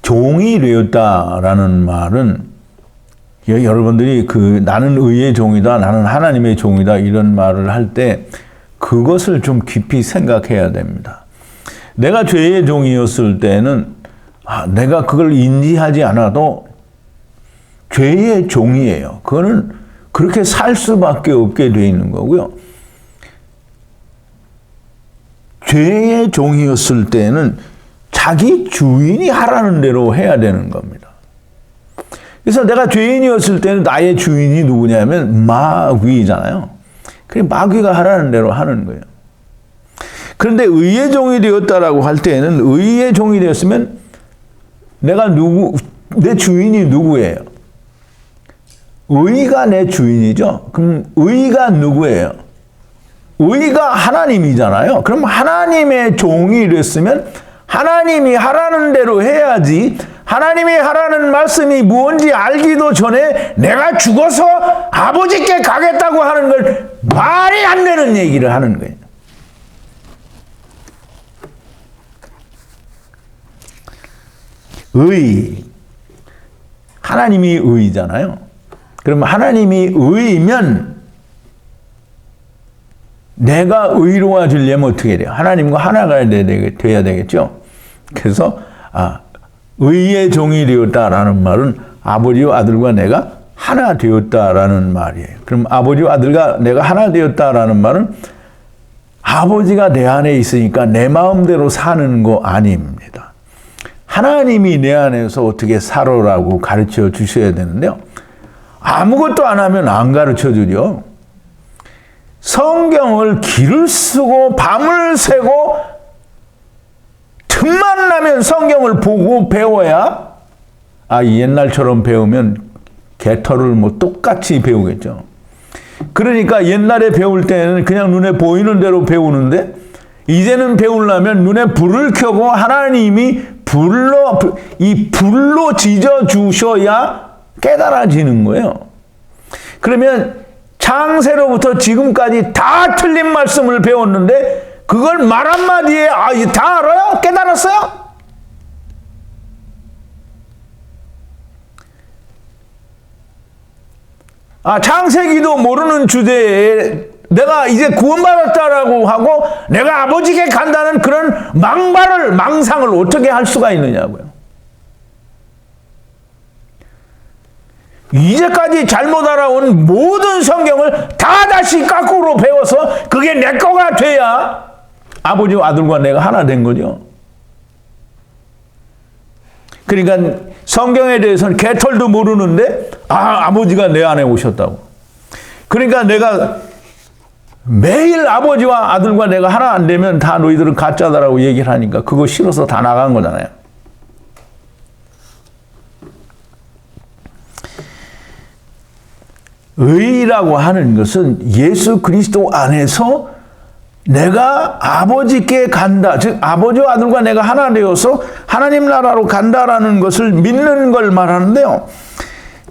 종이 되었다라는 말은, 여러분들이 나는 의의 종이다, 나는 하나님의 종이다 이런 말을 할 때 그것을 좀 깊이 생각해야 됩니다. 내가 죄의 종이었을 때는 내가 그걸 인지하지 않아도 죄의 종이에요. 그거는 그렇게 살 수밖에 없게 돼 있는 거고요. 죄의 종이었을 때는 자기 주인이 하라는 대로 해야 되는 겁니다. 그래서 내가 죄인이었을 때는 나의 주인이 누구냐면 마귀잖아요. 그래, 마귀가 하라는 대로 하는 거예요. 그런데 의의 종이 되었다라고 할 때에는, 의의 종이 되었으면 내 주인이 누구예요? 의가 내 주인이죠. 그럼 의가 누구예요? 의가 하나님이잖아요. 그럼 하나님의 종이 됐으면 하나님이 하라는 대로 해야지, 하나님이 하라는 말씀이 뭔지 알기도 전에 내가 죽어서 아버지께 가겠다고 하는 걸 말이 안 되는 얘기를 하는 거예요. 의. 하나님이 의잖아요. 그럼 하나님이 의면 내가 의로워지려면 어떻게 돼요? 하나님과 하나가 돼야 되겠죠. 그래서 의의 종이 되었다라는 말은 아버지와 아들과 내가 하나 되었다라는 말이에요. 그럼 아버지와 아들과 내가 하나 되었다라는 말은 아버지가 내 안에 있으니까 내 마음대로 사는 거 아닙니다. 하나님이 내 안에서 어떻게 살아라고 가르쳐 주셔야 되는데요. 아무것도 안 하면 안 가르쳐 주죠. 성경을 길을 쓰고 밤을 새고 틈만 나면 성경을 보고 배워야, 옛날처럼 배우면 개털을 똑같이 배우겠죠. 그러니까 옛날에 배울 때는 그냥 눈에 보이는 대로 배우는데, 이제는 배우려면 눈에 불을 켜고 하나님이 불로 지져 주셔야 깨달아지는 거예요. 그러면 창세로부터 지금까지 다 틀린 말씀을 배웠는데 그걸 말 한마디에 다 알아요? 깨달았어요? 창세기도 모르는 주제에 내가 이제 구원받았다라고 하고 내가 아버지께 간다는 그런 망상을 어떻게 할 수가 있느냐고요. 이제까지 잘못 알아온 모든 성경을 다 다시 거꾸로 배워서 그게 내 거가 돼야 아버지와 아들과 내가 하나 된 거죠. 그러니까 성경에 대해서는 개털도 모르는데 아버지가 내 안에 오셨다고. 그러니까 내가 매일 아버지와 아들과 내가 하나 안 되면 다 너희들은 가짜다라고 얘기를 하니까 그거 싫어서 다 나간 거잖아요. 의라고 하는 것은 예수 그리스도 안에서 내가 아버지께 간다. 즉 아버지와 아들과 내가 하나 되어서 하나님 나라로 간다라는 것을 믿는 걸 말하는데요.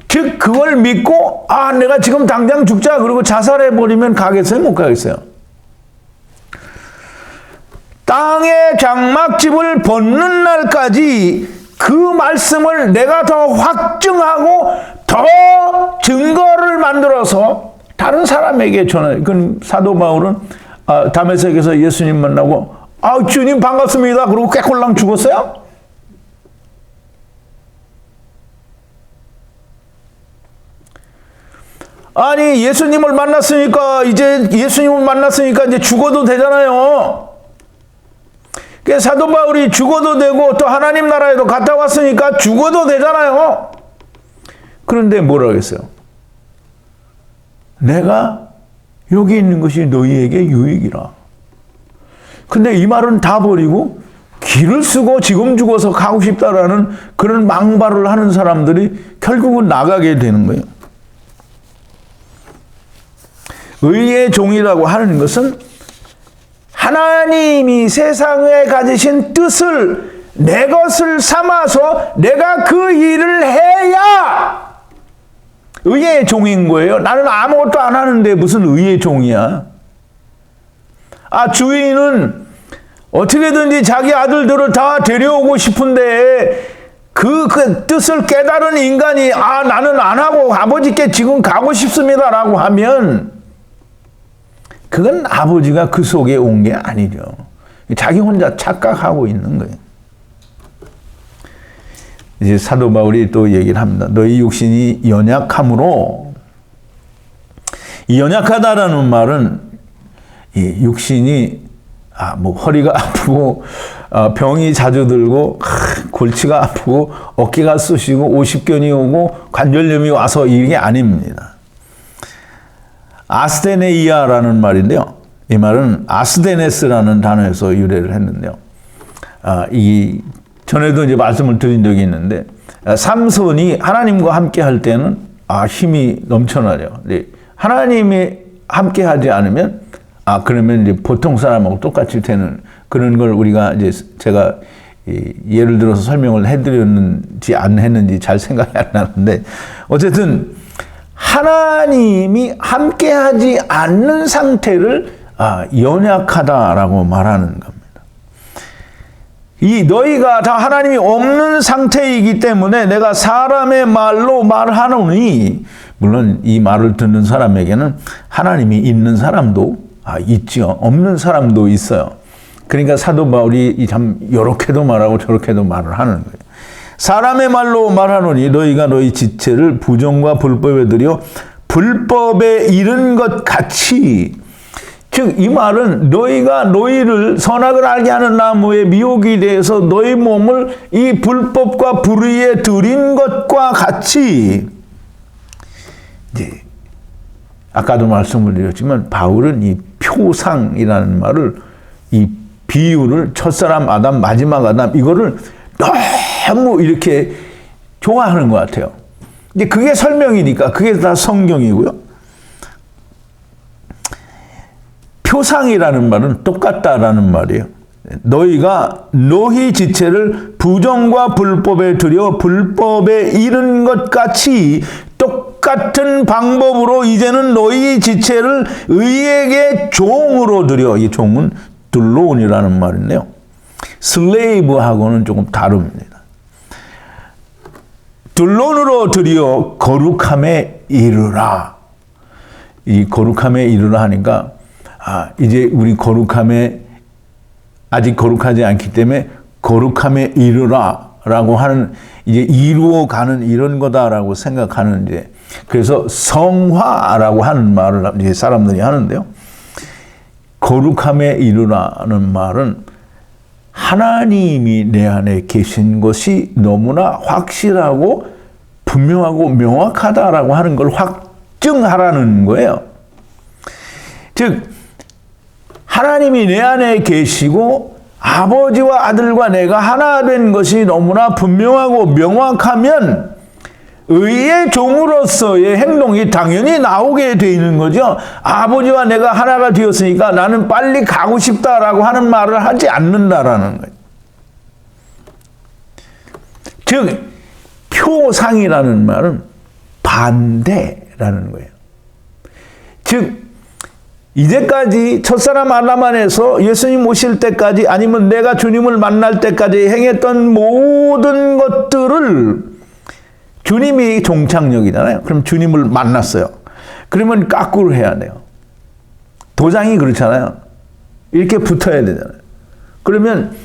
즉 그걸 믿고 내가 지금 당장 죽자 그러고 자살해버리면 가겠어요? 못 가겠어요? 땅의 장막집을 벗는 날까지 그 말씀을 내가 더 확증하고 더 증거를 만들어서 다른 사람에게 전해. 그 사도 바울은 다메섹에서 예수님 만나고 주님 반갑습니다 그러고 꾀꼴랑 죽었어요? 아니 예수님을 만났으니까 이제 죽어도 되잖아요. 사도 바울이 죽어도 되고 또 하나님 나라에도 갔다 왔으니까 죽어도 되잖아요. 그런데 뭐라 그랬어요? 내가 여기 있는 것이 너희에게 유익이라. 근데 이 말은 다 버리고 길을 쓰고 지금 죽어서 가고 싶다라는 그런 망발을 하는 사람들이 결국은 나가게 되는 거예요. 의의 종이라고 하는 것은 하나님이 세상에 가지신 뜻을 내 것을 삼아서 내가 그 일을 해야 의의 종인 거예요. 나는 아무것도 안 하는데 무슨 의의 종이야. 주인은 어떻게든지 자기 아들들을 다 데려오고 싶은데 그 뜻을 깨달은 인간이 나는 안 하고 아버지께 지금 가고 싶습니다라고 하면 그건 아버지가 그 속에 온 게 아니죠. 자기 혼자 착각하고 있는 거예요. 이제 사도 바울이 또 얘기를 합니다. 너희 육신이 연약함으로, 이 연약하다라는 말은 이 육신이 허리가 아프고 병이 자주 들고 골치가 아프고 어깨가 쑤시고 오십견이 오고 관절염이 와서 이게 아닙니다. 아스테네이아라는 말인데요. 이 말은 아스데네스라는 단어에서 유래를 했는데요. 이 전에도 이제 말씀을 드린 적이 있는데 삼손이 하나님과 함께 할 때는 힘이 넘쳐나죠. 하나님이 함께 하지 않으면 그러면 이제 보통 사람하고 똑같이 되는 그런 걸 우리가 이제 제가 예를 들어서 설명을 해드렸는지 안 했는지 잘 생각이 안 나는데 어쨌든 하나님이 함께하지 않는 상태를 연약하다라고 말하는 겁니다. 이 너희가 다 하나님이 없는 상태이기 때문에 내가 사람의 말로 말하노니, 물론 이 말을 듣는 사람에게는 하나님이 있는 사람도 있죠. 없는 사람도 있어요. 그러니까 사도 바울이 참 요렇게도 말하고 저렇게도 말을 하는 거예요. 사람의 말로 말하노니 너희가 너희 지체를 부정과 불법에 들여 불법에 이른 것 같이, 즉 이 말은 너희가 너희를 선악을 알게 하는 나무의 미혹이 대해서 너희 몸을 이 불법과 불의에 들인 것과 같이, 이제 아까도 말씀을 드렸지만 바울은 이 표상이라는 말을, 이 비유를 첫사람 아담 마지막 아담 이거를 너무 이렇게 좋아하는 것 같아요. 이제 그게 설명이니까 그게 다 성경이고요. 표상이라는 말은 똑같다라는 말이에요. 너희가 너희 지체를 부정과 불법에 들여 불법에 이른 것 같이 똑같은 방법으로 이제는 너희 지체를 의에게 종으로 들여. 이 종은 둘론이라는 말인데요. 슬레이브하고는 조금 다릅니다. 둘론으로 들여 거룩함에 이르라. 이 거룩함에 이르라 하니까 이제 우리 거룩함에 아직 거룩하지 않기 때문에 거룩함에 이르라라고 하는, 이제 이루어가는 이런 거다라고 생각하는, 이제 그래서 성화라고 하는 말을 이제 사람들이 하는데요. 거룩함에 이르라는 말은 하나님이 내 안에 계신 것이 너무나 확실하고 분명하고 명확하다라고 하는 걸 확증하라는 거예요. 즉 하나님이 내 안에 계시고 아버지와 아들과 내가 하나 된 것이 너무나 분명하고 명확하면 의의 종으로서의 행동이 당연히 나오게 돼 있는 거죠. 아버지와 내가 하나가 되었으니까 나는 빨리 가고 싶다라고 하는 말을 하지 않는다라는 거예요. 즉 표상이라는 말은 반대라는 거예요. 즉 이제까지 첫사람 아담 안에서 예수님 오실 때까지 아니면 내가 주님을 만날 때까지 행했던 모든 것들을 주님이 종착역이잖아요. 그럼 주님을 만났어요. 그러면 거꾸로 해야 돼요. 도장이 그렇잖아요. 이렇게 붙어야 되잖아요. 그러면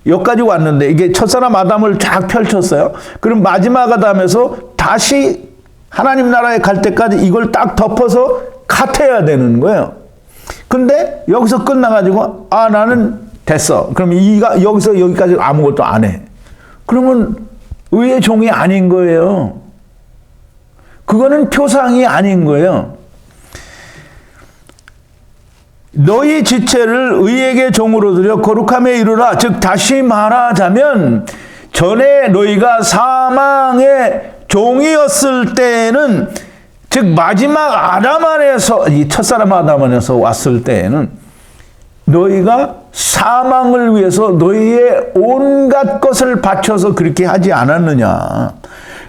여기까지 왔는데 이게 첫사람 아담을 쫙 펼쳤어요. 그럼 마지막 아담에서 다시 하나님 나라에 갈 때까지 이걸 딱 덮어서 컷해야 되는 거예요. 근데 여기서 끝나가지고 나는 됐어. 그럼 여기서 여기까지 아무것도 안 해. 그러면 의의 종이 아닌 거예요. 그거는 표상이 아닌 거예요. 너희 지체를 의에게 종으로 들여 거룩함에 이르라. 즉 다시 말하자면 전에 너희가 사망의 종이었을 때에는 즉 마지막 아담 안에서 이 첫사람 아담 안에서 왔을 때에는 너희가 사망을 위해서 너희의 온갖 것을 바쳐서 그렇게 하지 않았느냐.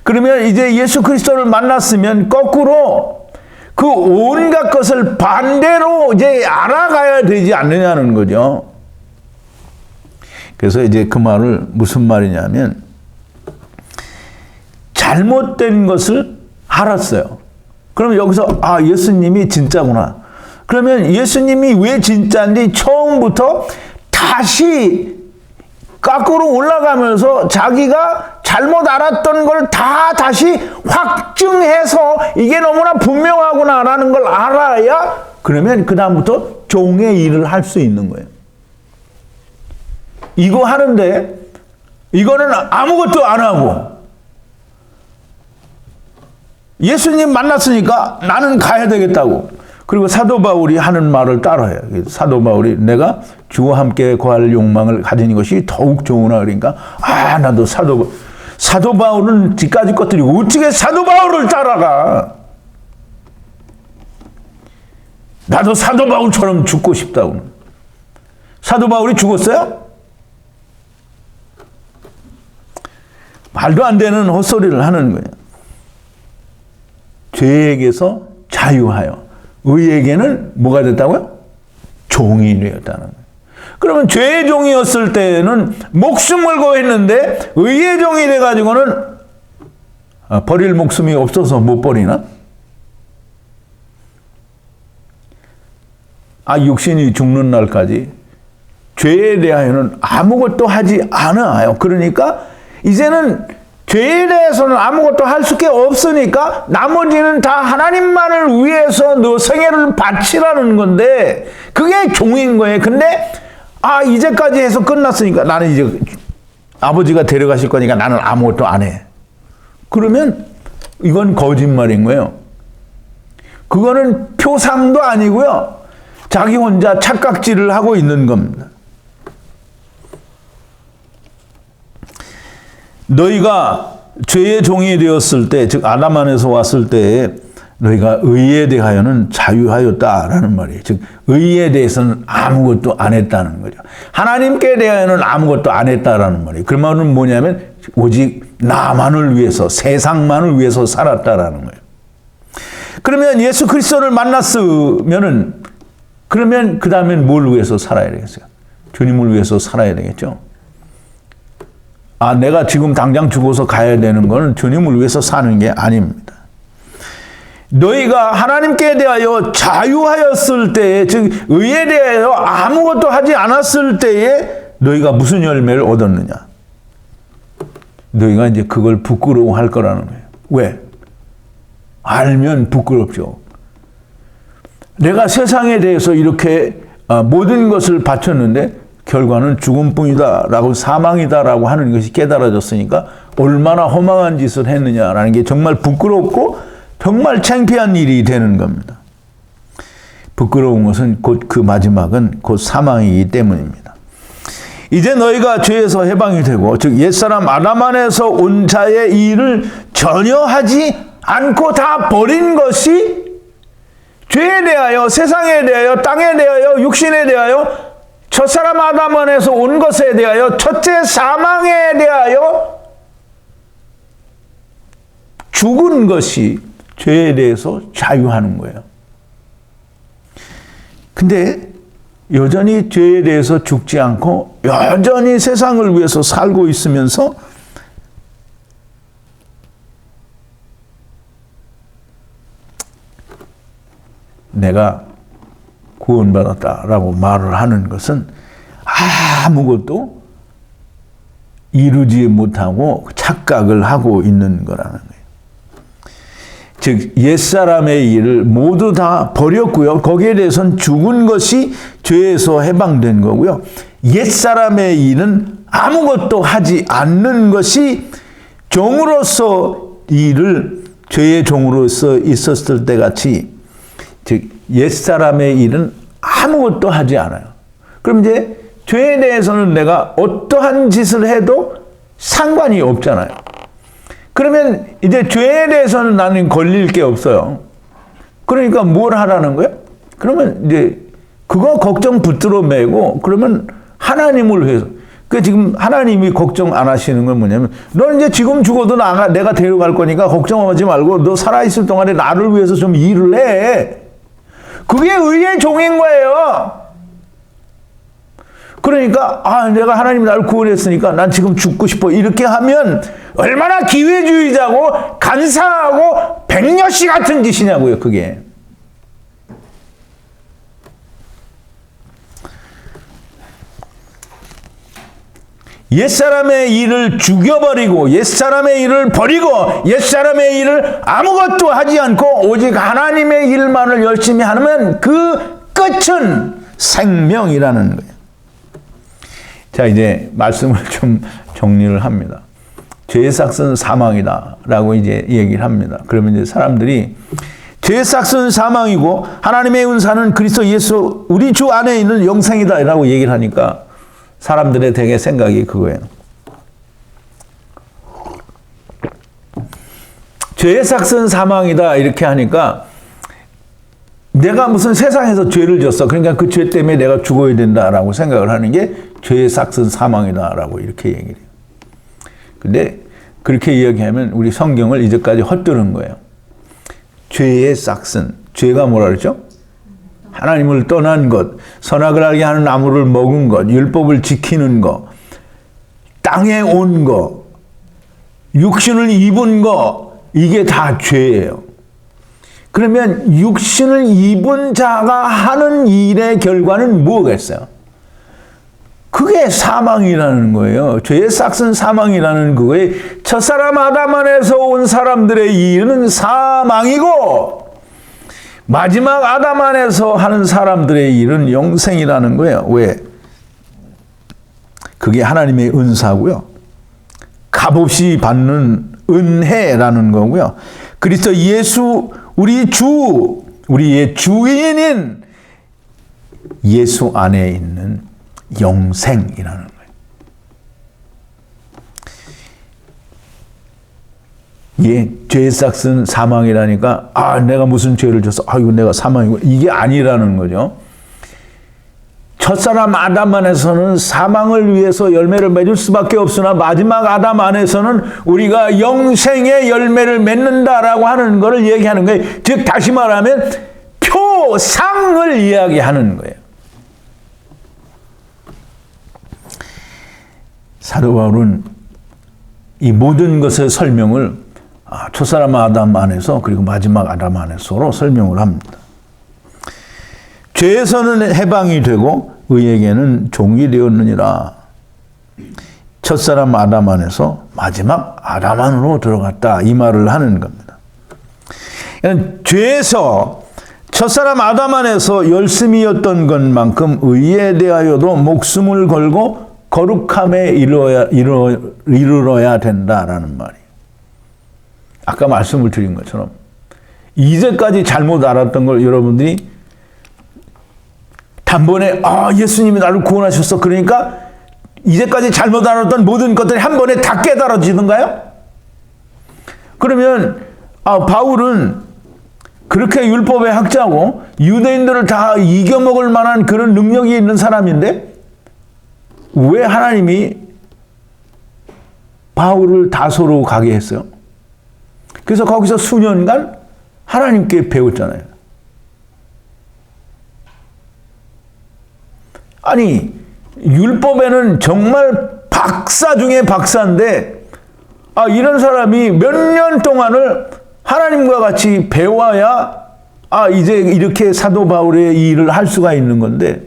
그러면 이제 예수 그리스도를 만났으면 거꾸로 그 온갖 것을 반대로 이제 알아가야 되지 않느냐는 거죠. 그래서 이제 그 말을 무슨 말이냐면 잘못된 것을 알았어요. 그럼 여기서 예수님이 진짜구나. 그러면 예수님이 왜 진짜인지 처음부터 다시 거꾸로 올라가면서 자기가 잘못 알았던 걸 다시 확증해서 이게 너무나 분명하구나라는 걸 알아야 그러면 그 다음부터 종의 일을 할 수 있는 거예요. 이거 하는데 이거는 아무것도 안 하고 예수님 만났으니까 나는 가야 되겠다고. 그리고 사도 바울이 하는 말을 따라해요. 사도 바울이 내가 주와 함께 거할 욕망을 가진 것이 더욱 좋으나 그러니까 나도 사도 바울은 뒤까지 것들이 어떻게 사도 바울을 따라가. 나도 사도 바울처럼 죽고 싶다고. 사도 바울이 죽었어요? 말도 안 되는 헛소리를 하는 거예요. 죄에게서 자유하여 의에게는 뭐가 됐다고요? 종이 되었다는 거예요. 그러면 죄의 종이었을 때는 목숨을 구했는데 의의 종이 돼가지고는 버릴 목숨이 없어서 못 버리나? 육신이 죽는 날까지 죄에 대하여는 아무것도 하지 않아요. 그러니까 이제는 죄에 대해서는 아무것도 할 수 없으니까 나머지는 다 하나님만을 위해서 너 생애를 바치라는 건데 그게 종인 거예요. 근데 이제까지 해서 끝났으니까 나는 이제 아버지가 데려가실 거니까 나는 아무것도 안 해. 그러면 이건 거짓말인 거예요. 그거는 표상도 아니고요. 자기 혼자 착각질을 하고 있는 겁니다. 너희가 죄의 종이 되었을 때, 즉 아담 안에서 왔을 때 너희가 의에 대하여는 자유하였다라는 말이에요. 즉 의에 대해서는 아무것도 안 했다는 거죠. 하나님께 대하여는 아무것도 안 했다라는 말이에요. 그 말은 뭐냐면 오직 나만을 위해서, 세상만을 위해서 살았다라는 거예요. 그러면 예수 그리스도를 만났으면은 그러면 그 다음엔 뭘 위해서 살아야 되겠어요? 주님을 위해서 살아야 되겠죠. 내가 지금 당장 죽어서 가야 되는 것은 주님을 위해서 사는 게 아닙니다. 너희가 하나님께 대하여 자유하였을 때에, 즉 의에 대하여 아무것도 하지 않았을 때에 너희가 무슨 열매를 얻었느냐? 너희가 이제 그걸 부끄러워할 거라는 거예요. 왜? 알면 부끄럽죠. 내가 세상에 대해서 이렇게 모든 것을 바쳤는데 결과는 죽음뿐이다라고, 사망이다라고 하는 것이 깨달아졌으니까 얼마나 허망한 짓을 했느냐라는 게 정말 부끄럽고 정말 창피한 일이 되는 겁니다. 부끄러운 것은 곧 그 마지막은 곧 사망이기 때문입니다. 이제 너희가 죄에서 해방이 되고 즉 옛사람 아담 안에서 온 자의 일을 전혀 하지 않고 다 버린 것이 죄에 대하여 세상에 대하여 땅에 대하여 육신에 대하여 첫사람 아담 안에서 온 것에 대하여 첫째 사망에 대하여 죽은 것이 죄에 대해서 자유하는 거예요. 근데 여전히 죄에 대해서 죽지 않고 여전히 세상을 위해서 살고 있으면서 내가 구원받았다라고 말을 하는 것은 아무것도 이루지 못하고 착각을 하고 있는 거라는 거예요. 즉 옛사람의 일을 모두 다 버렸고요. 거기에 대해서는 죽은 것이 죄에서 해방된 거고요. 옛사람의 일은 아무것도 하지 않는 것이 종으로서 일을 죄의 종으로서 있었을 때 같이 즉 옛사람의 일은 아무것도 하지 않아요. 그럼 이제 죄에 대해서는 내가 어떠한 짓을 해도 상관이 없잖아요. 그러면 이제 죄에 대해서는 나는 걸릴 게 없어요. 그러니까 뭘 하라는 거예요? 그러면 이제 그거 걱정 붙들어 매고 그러면 하나님을 위해서. 그 지금 하나님이 걱정 안 하시는 건 뭐냐면 너 이제 지금 죽어도 내가 데려갈 거니까 걱정하지 말고 너 살아있을 동안에 나를 위해서 좀 일을 해. 그게 의의 종인 거예요. 그러니까 내가 하나님이 나를 구원했으니까 난 지금 죽고 싶어 이렇게 하면 얼마나 기회주의자고 간사하고 백녀씨 같은 짓이냐고요. 그게. 옛사람의 일을 죽여버리고 옛사람의 일을 버리고 옛사람의 일을 아무것도 하지 않고 오직 하나님의 일만을 열심히 하면 그 끝은 생명이라는 거예요. 자, 이제 말씀을 좀 정리를 합니다. 죄의 삭은 사망이다 라고 이제 얘기를 합니다. 그러면 이제 사람들이 죄의 삭은 사망이고 하나님의 은사는 그리스도 예수 우리 주 안에 있는 영생이다 라고 얘기를 하니까 사람들의 대개 생각이 그거예요. 죄의 삭은 사망이다 이렇게 하니까 내가 무슨 세상에서 죄를 졌어. 그러니까 그 죄 때문에 내가 죽어야 된다라고 생각을 하는 게 죄의 삭은 사망이다라고 이렇게 얘기를 해요. 근데 그렇게 이야기하면 우리 성경을 이제까지 헛들은 거예요. 죄의 삭은, 죄가 뭐라 그랬죠? 하나님을 떠난 것, 선악을 알게 하는 나무를 먹은 것, 율법을 지키는 것, 땅에 온 것, 육신을 입은 것, 이게 다 죄예요. 그러면 육신을 입은 자가 하는 일의 결과는 뭐겠어요? 그게 사망이라는 거예요. 죄의 삭은 사망이라는 그거에 첫사람 아담 안에서 온 사람들의 일은 사망이고 마지막 아담 안에서 하는 사람들의 일은 영생이라는 거예요. 왜? 그게 하나님의 은사고요. 값없이 받는 은혜라는 거고요. 그리스도 예수 우리의 주인인 예수 안에 있는 영생이라는 거예요. 예, 죄의 삭은 사망이라니까 내가 무슨 죄를 졌어? 이거 내가 사망이고 이게 아니라는 거죠. 첫사람 아담 안에서는 사망을 위해서 열매를 맺을 수밖에 없으나 마지막 아담 안에서는 우리가 영생의 열매를 맺는다라고 하는 것을 얘기하는 거예요. 즉 다시 말하면 표상을 이야기하는 거예요. 사도 바울은 이 모든 것의 설명을 첫사람 아담 안에서 그리고 마지막 아담 안에서로 설명을 합니다. 죄에서는 해방이 되고 의에게는 종이 되었느니라. 첫사람 아담 안에서 마지막 아담 안으로 들어갔다 이 말을 하는 겁니다. 죄에서 첫사람 아담 안에서 열심이었던 것만큼 의에 대하여도 목숨을 걸고 거룩함에 이르러야 된다라는 말이에요. 아까 말씀을 드린 것처럼 이제까지 잘못 알았던 걸 여러분들이 단번에 예수님이 나를 구원하셨어. 그러니까 이제까지 잘못 알았던 모든 것들이 한 번에 다 깨달아지던가요? 그러면 바울은 그렇게 율법의 학자고 유대인들을 다 이겨먹을 만한 그런 능력이 있는 사람인데 왜 하나님이 바울을 다소로 가게 했어요? 그래서 거기서 수년간 하나님께 배웠잖아요. 아니, 율법에는 정말 박사 중에 박사인데 이런 사람이 몇 년 동안을 하나님과 같이 배워야 이제 이렇게 사도 바울의 일을 할 수가 있는 건데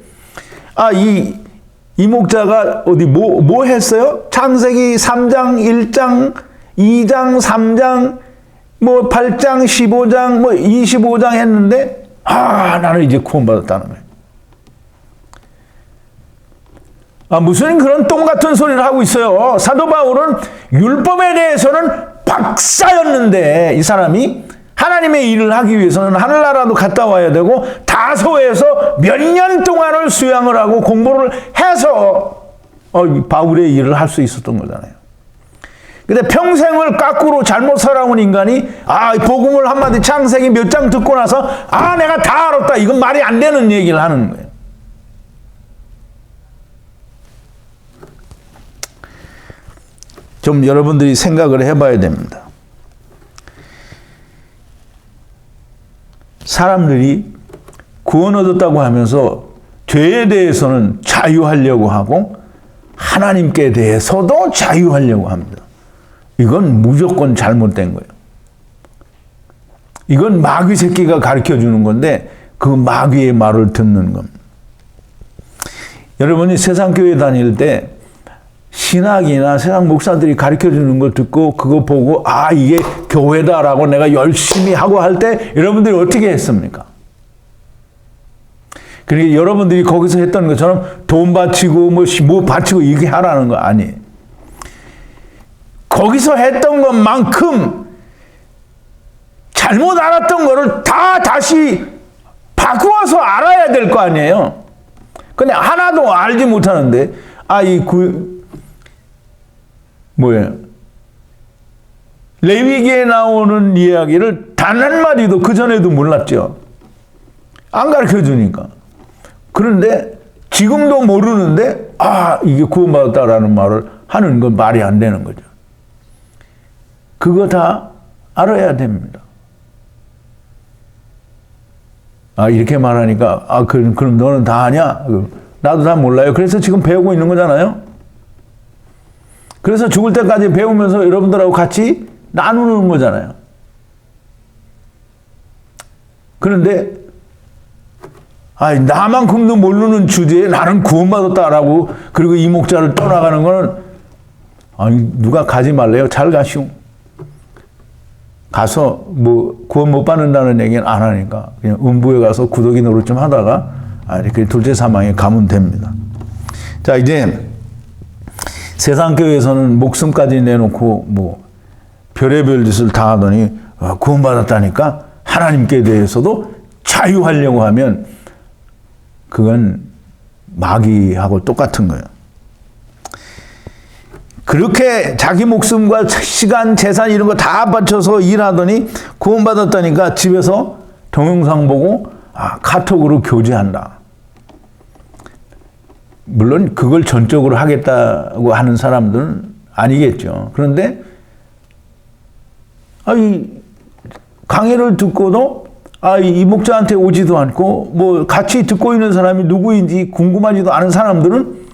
이 목자가 어디 뭐 했어요? 창세기 3장, 1장, 2장, 3장, 8장, 15장, 25장 했는데 나는 이제 구원받았다는 거예요. 무슨 그런 똥 같은 소리를 하고 있어요. 사도 바울은 율법에 대해서는 박사였는데 이 사람이 하나님의 일을 하기 위해서는 하늘나라도 갔다 와야 되고 다소에서 몇 년 동안을 수양을 하고 공부를 해서 바울의 일을 할 수 있었던 거잖아요. 근데 평생을 까꾸로 잘못 살아온 인간이 복음을 한마디 창세기 몇 장 듣고 나서 내가 다 알았다. 이건 말이 안 되는 얘기를 하는 거예요. 좀 여러분들이 생각을 해봐야 됩니다. 사람들이 구원 얻었다고 하면서 죄에 대해서는 자유하려고 하고 하나님께 대해서도 자유하려고 합니다. 이건 무조건 잘못된 거예요. 이건 마귀 새끼가 가르쳐 주는 건데 그 마귀의 말을 듣는 겁니다. 여러분이 세상 교회 다닐 때 신학이나 세상 목사들이 가르쳐 주는 걸 듣고 그거 보고 이게 교회다라고 내가 열심히 하고 할 때 여러분들이 어떻게 했습니까? 그러니까 여러분들이 거기서 했던 것처럼 돈 바치고 뭐 바치고 이렇게 하라는 거 아니에요. 거기서 했던 것만큼 잘못 알았던 거를 다시 바꾸어서 알아야 될 거 아니에요. 근데 하나도 알지 못하는데 레위기에 나오는 이야기를 단 한마디도 그전에도 몰랐죠. 안 가르쳐 주니까. 그런데 지금도 모르는데 이게 구원받았다라는 말을 하는 건 말이 안 되는 거죠. 그거 다 알아야 됩니다. 이렇게 말하니까 그럼 너는 다 아냐? 나도 다 몰라요. 그래서 지금 배우고 있는 거잖아요. 그래서 죽을 때까지 배우면서 여러분들하고 같이 나누는 거잖아요. 그런데 나만큼도 모르는 주제에 나는 구원받았다라고 그리고 이 목자를 떠나가는 거는 누가 가지 말래요? 잘 가시오. 가서 구원 못 받는다는 얘기는 안 하니까 그냥 음부에 가서 구더기 노릇 좀 하다가 이렇게 둘째 사망에 가면 됩니다. 자, 이제 세상 교회에서는 목숨까지 내놓고 별의별 짓을 다 하더니 구원받았다니까 하나님께 대해서도 자유하려고 하면 그건 마귀하고 똑같은 거예요. 그렇게 자기 목숨과 시간, 재산 이런 거 다 바쳐서 일하더니 구원받았다니까 집에서 동영상 보고 카톡으로 교제한다. 물론 그걸 전적으로 하겠다고 하는 사람들은 아니겠죠. 그런데 강의를 듣고도 이 목자한테 오지도 않고 같이 듣고 있는 사람이 누구인지 궁금하지도 않은 사람들은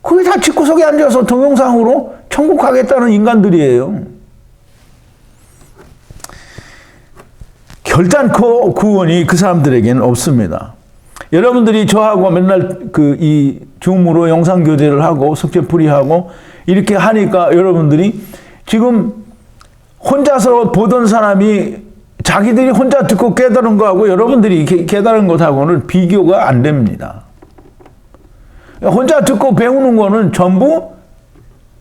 거기 다 집구석에 앉아서 동영상으로 천국 가겠다는 인간들이에요. 결단코 구원이 그 사람들에게는 없습니다. 여러분들이 저하고 맨날 이 줌으로 영상 교제를 하고 숙제풀이하고 이렇게 하니까 여러분들이 지금 혼자서 보던 사람이 자기들이 혼자 듣고 깨달은 거하고 여러분들이 깨달은 것하고는 비교가 안 됩니다. 혼자 듣고 배우는 거는 전부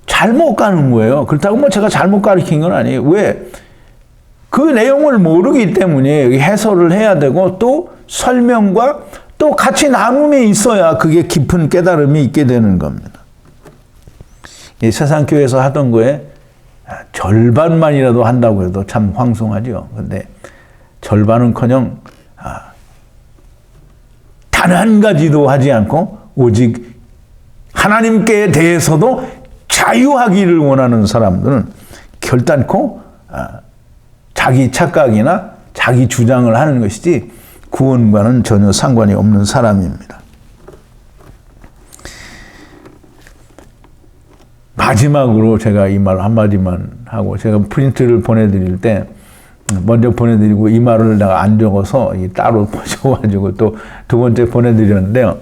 잘못 가는 거예요. 그렇다고 제가 잘못 가르친 건 아니에요. 왜? 그 내용을 모르기 때문에 해설을 해야 되고 또 설명과 또 같이 나눔이 있어야 그게 깊은 깨달음이 있게 되는 겁니다. 이 세상 교회에서 하던 거에 절반만이라도 한다고 해도 참 황송하죠. 근데 절반은커녕 단 한 가지도 하지 않고 오직 하나님께 대해서도 자유하기를 원하는 사람들은 결단코 자기 착각이나 자기 주장을 하는 것이지 구원과는 전혀 상관이 없는 사람입니다. 마지막으로 제가 이 말 한마디만 하고, 제가 프린트를 보내드릴 때 먼저 보내드리고 이 말을 내가 안 적어서 따로 보셔가지고 또 두 번째 보내드렸는데요.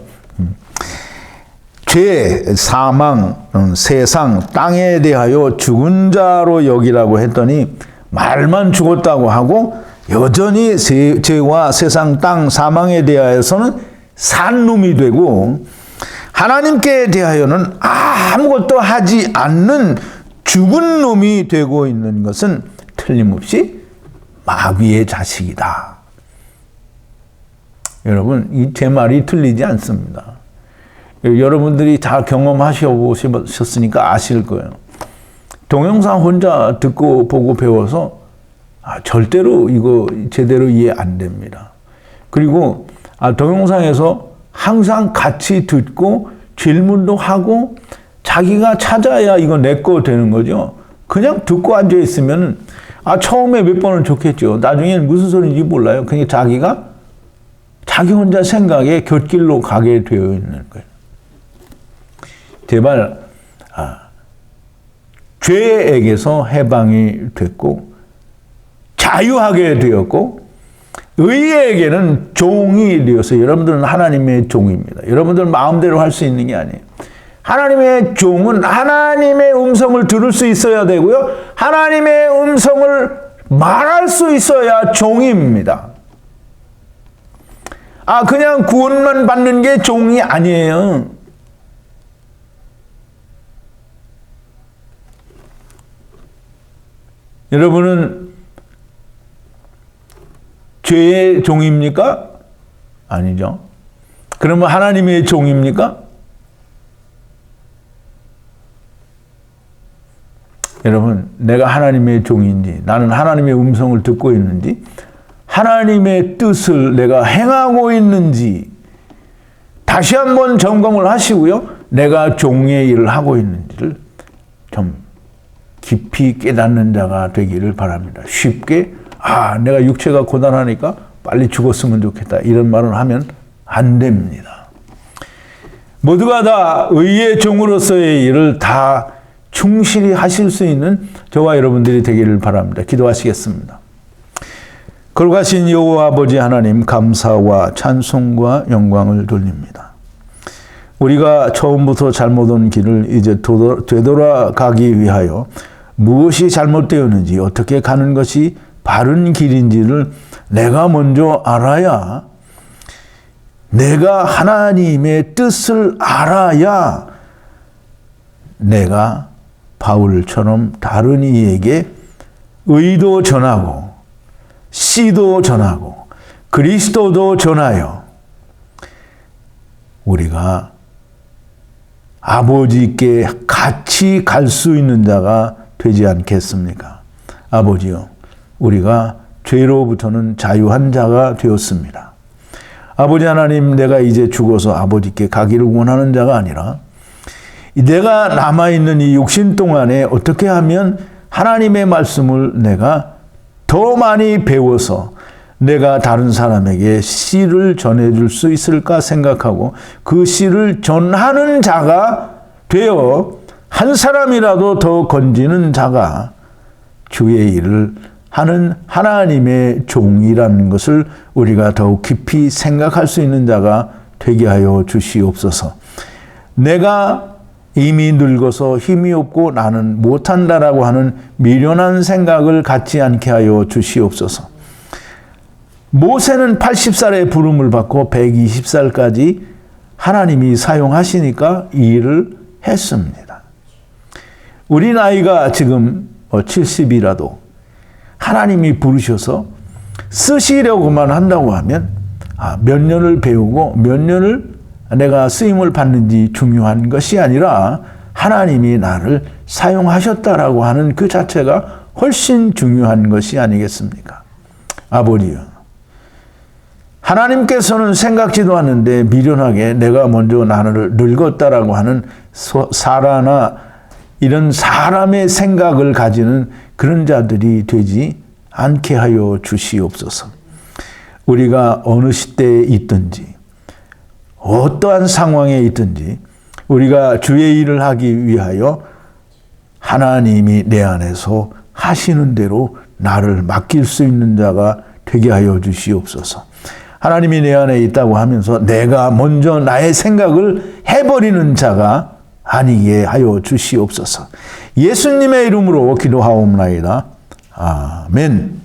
죄, 사망, 세상, 땅에 대하여 죽은 자로 여기라고 했더니 말만 죽었다고 하고 여전히 죄와 세상, 땅, 사망에 대하여서는 산 놈이 되고 하나님께 대하여는 아무것도 하지 않는 죽은 놈이 되고 있는 것은 틀림없이 마귀의 자식이다. 여러분, 제 말이 틀리지 않습니다. 여러분들이 다 경험하셔보셨으니까 아실 거예요. 동영상 혼자 듣고 보고 배워서 절대로 이거 제대로 이해 안 됩니다. 그리고 동영상에서 항상 같이 듣고 질문도 하고 자기가 찾아야 이거 내 거 되는 거죠. 그냥 듣고 앉아 있으면 처음에 몇 번은 좋겠죠. 나중에는 무슨 소리인지 몰라요. 그냥 자기 혼자 생각에 곁길로 가게 되어 있는 거예요. 제발 죄에게서 해방이 됐고 자유하게 되었고 의에게는 종이 되어서 여러분들은 하나님의 종입니다. 여러분들 마음대로 할 수 있는 게 아니에요. 하나님의 종은 하나님의 음성을 들을 수 있어야 되고요. 하나님의 음성을 말할 수 있어야 종입니다. 그냥 구원만 받는 게 종이 아니에요. 여러분은 죄의 종입니까? 아니죠. 그러면 하나님의 종입니까? 여러분, 내가 하나님의 종인지, 나는 하나님의 음성을 듣고 있는지, 하나님의 뜻을 내가 행하고 있는지 다시 한번 점검을 하시고요. 내가 종의 일을 하고 있는지를 좀 깊이 깨닫는 자가 되기를 바랍니다. 쉽게 내가 육체가 고단하니까 빨리 죽었으면 좋겠다 이런 말을 하면 안 됩니다. 모두가 다 의의 종으로서의 일을 다 충실히 하실 수 있는 저와 여러분들이 되기를 바랍니다. 기도하시겠습니다. 거룩하신 여호와 아버지 하나님, 감사와 찬송과 영광을 돌립니다. 우리가 처음부터 잘못 온 길을 이제 되돌아가기 위하여 무엇이 잘못되었는지, 어떻게 가는 것이 바른 길인지를 내가 먼저 알아야, 내가 하나님의 뜻을 알아야 내가 바울처럼 다른 이에게 의도 전하고 씨도 전하고 그리스도도 전하여 우리가 아버지께 같이 갈 수 있는 자가 되지 않겠습니까? 아버지요, 우리가 죄로부터는 자유한 자가 되었습니다. 아버지 하나님, 내가 이제 죽어서 아버지께 가기를 원하는 자가 아니라 내가 남아있는 이 육신 동안에 어떻게 하면 하나님의 말씀을 내가 더 많이 배워서 내가 다른 사람에게 씨를 전해줄 수 있을까 생각하고 그 씨를 전하는 자가 되어 한 사람이라도 더 건지는 자가 주의 일을 하는 하나님의 종이라는 것을 우리가 더욱 깊이 생각할 수 있는 자가 되게 하여 주시옵소서. 내가 이미 늙어서 힘이 없고 나는 못한다라고 하는 미련한 생각을 갖지 않게 하여 주시옵소서. 모세는 80살에 부름을 받고 120살까지 하나님이 사용하시니까 이 일을 했습니다. 우리 나이가 지금 70이라도 하나님이 부르셔서 쓰시려고만 한다고 하면 몇 년을 배우고 몇 년을 내가 쓰임을 받는지 중요한 것이 아니라 하나님이 나를 사용하셨다라고 하는 그 자체가 훨씬 중요한 것이 아니겠습니까? 아버지요. 하나님께서는 생각지도 않는데 미련하게 내가 먼저 나를 늙었다라고 하는 사라나 이런 사람의 생각을 가지는 그런 자들이 되지 않게 하여 주시옵소서. 우리가 어느 시대에 있든지 어떠한 상황에 있든지 우리가 주의 일을 하기 위하여 하나님이 내 안에서 하시는 대로 나를 맡길 수 있는 자가 되게 하여 주시옵소서. 하나님이 내 안에 있다고 하면서 내가 먼저 나의 생각을 해버리는 자가 아니게 하여 주시옵소서. 예수님의 이름으로 기도하옵나이다. 아멘.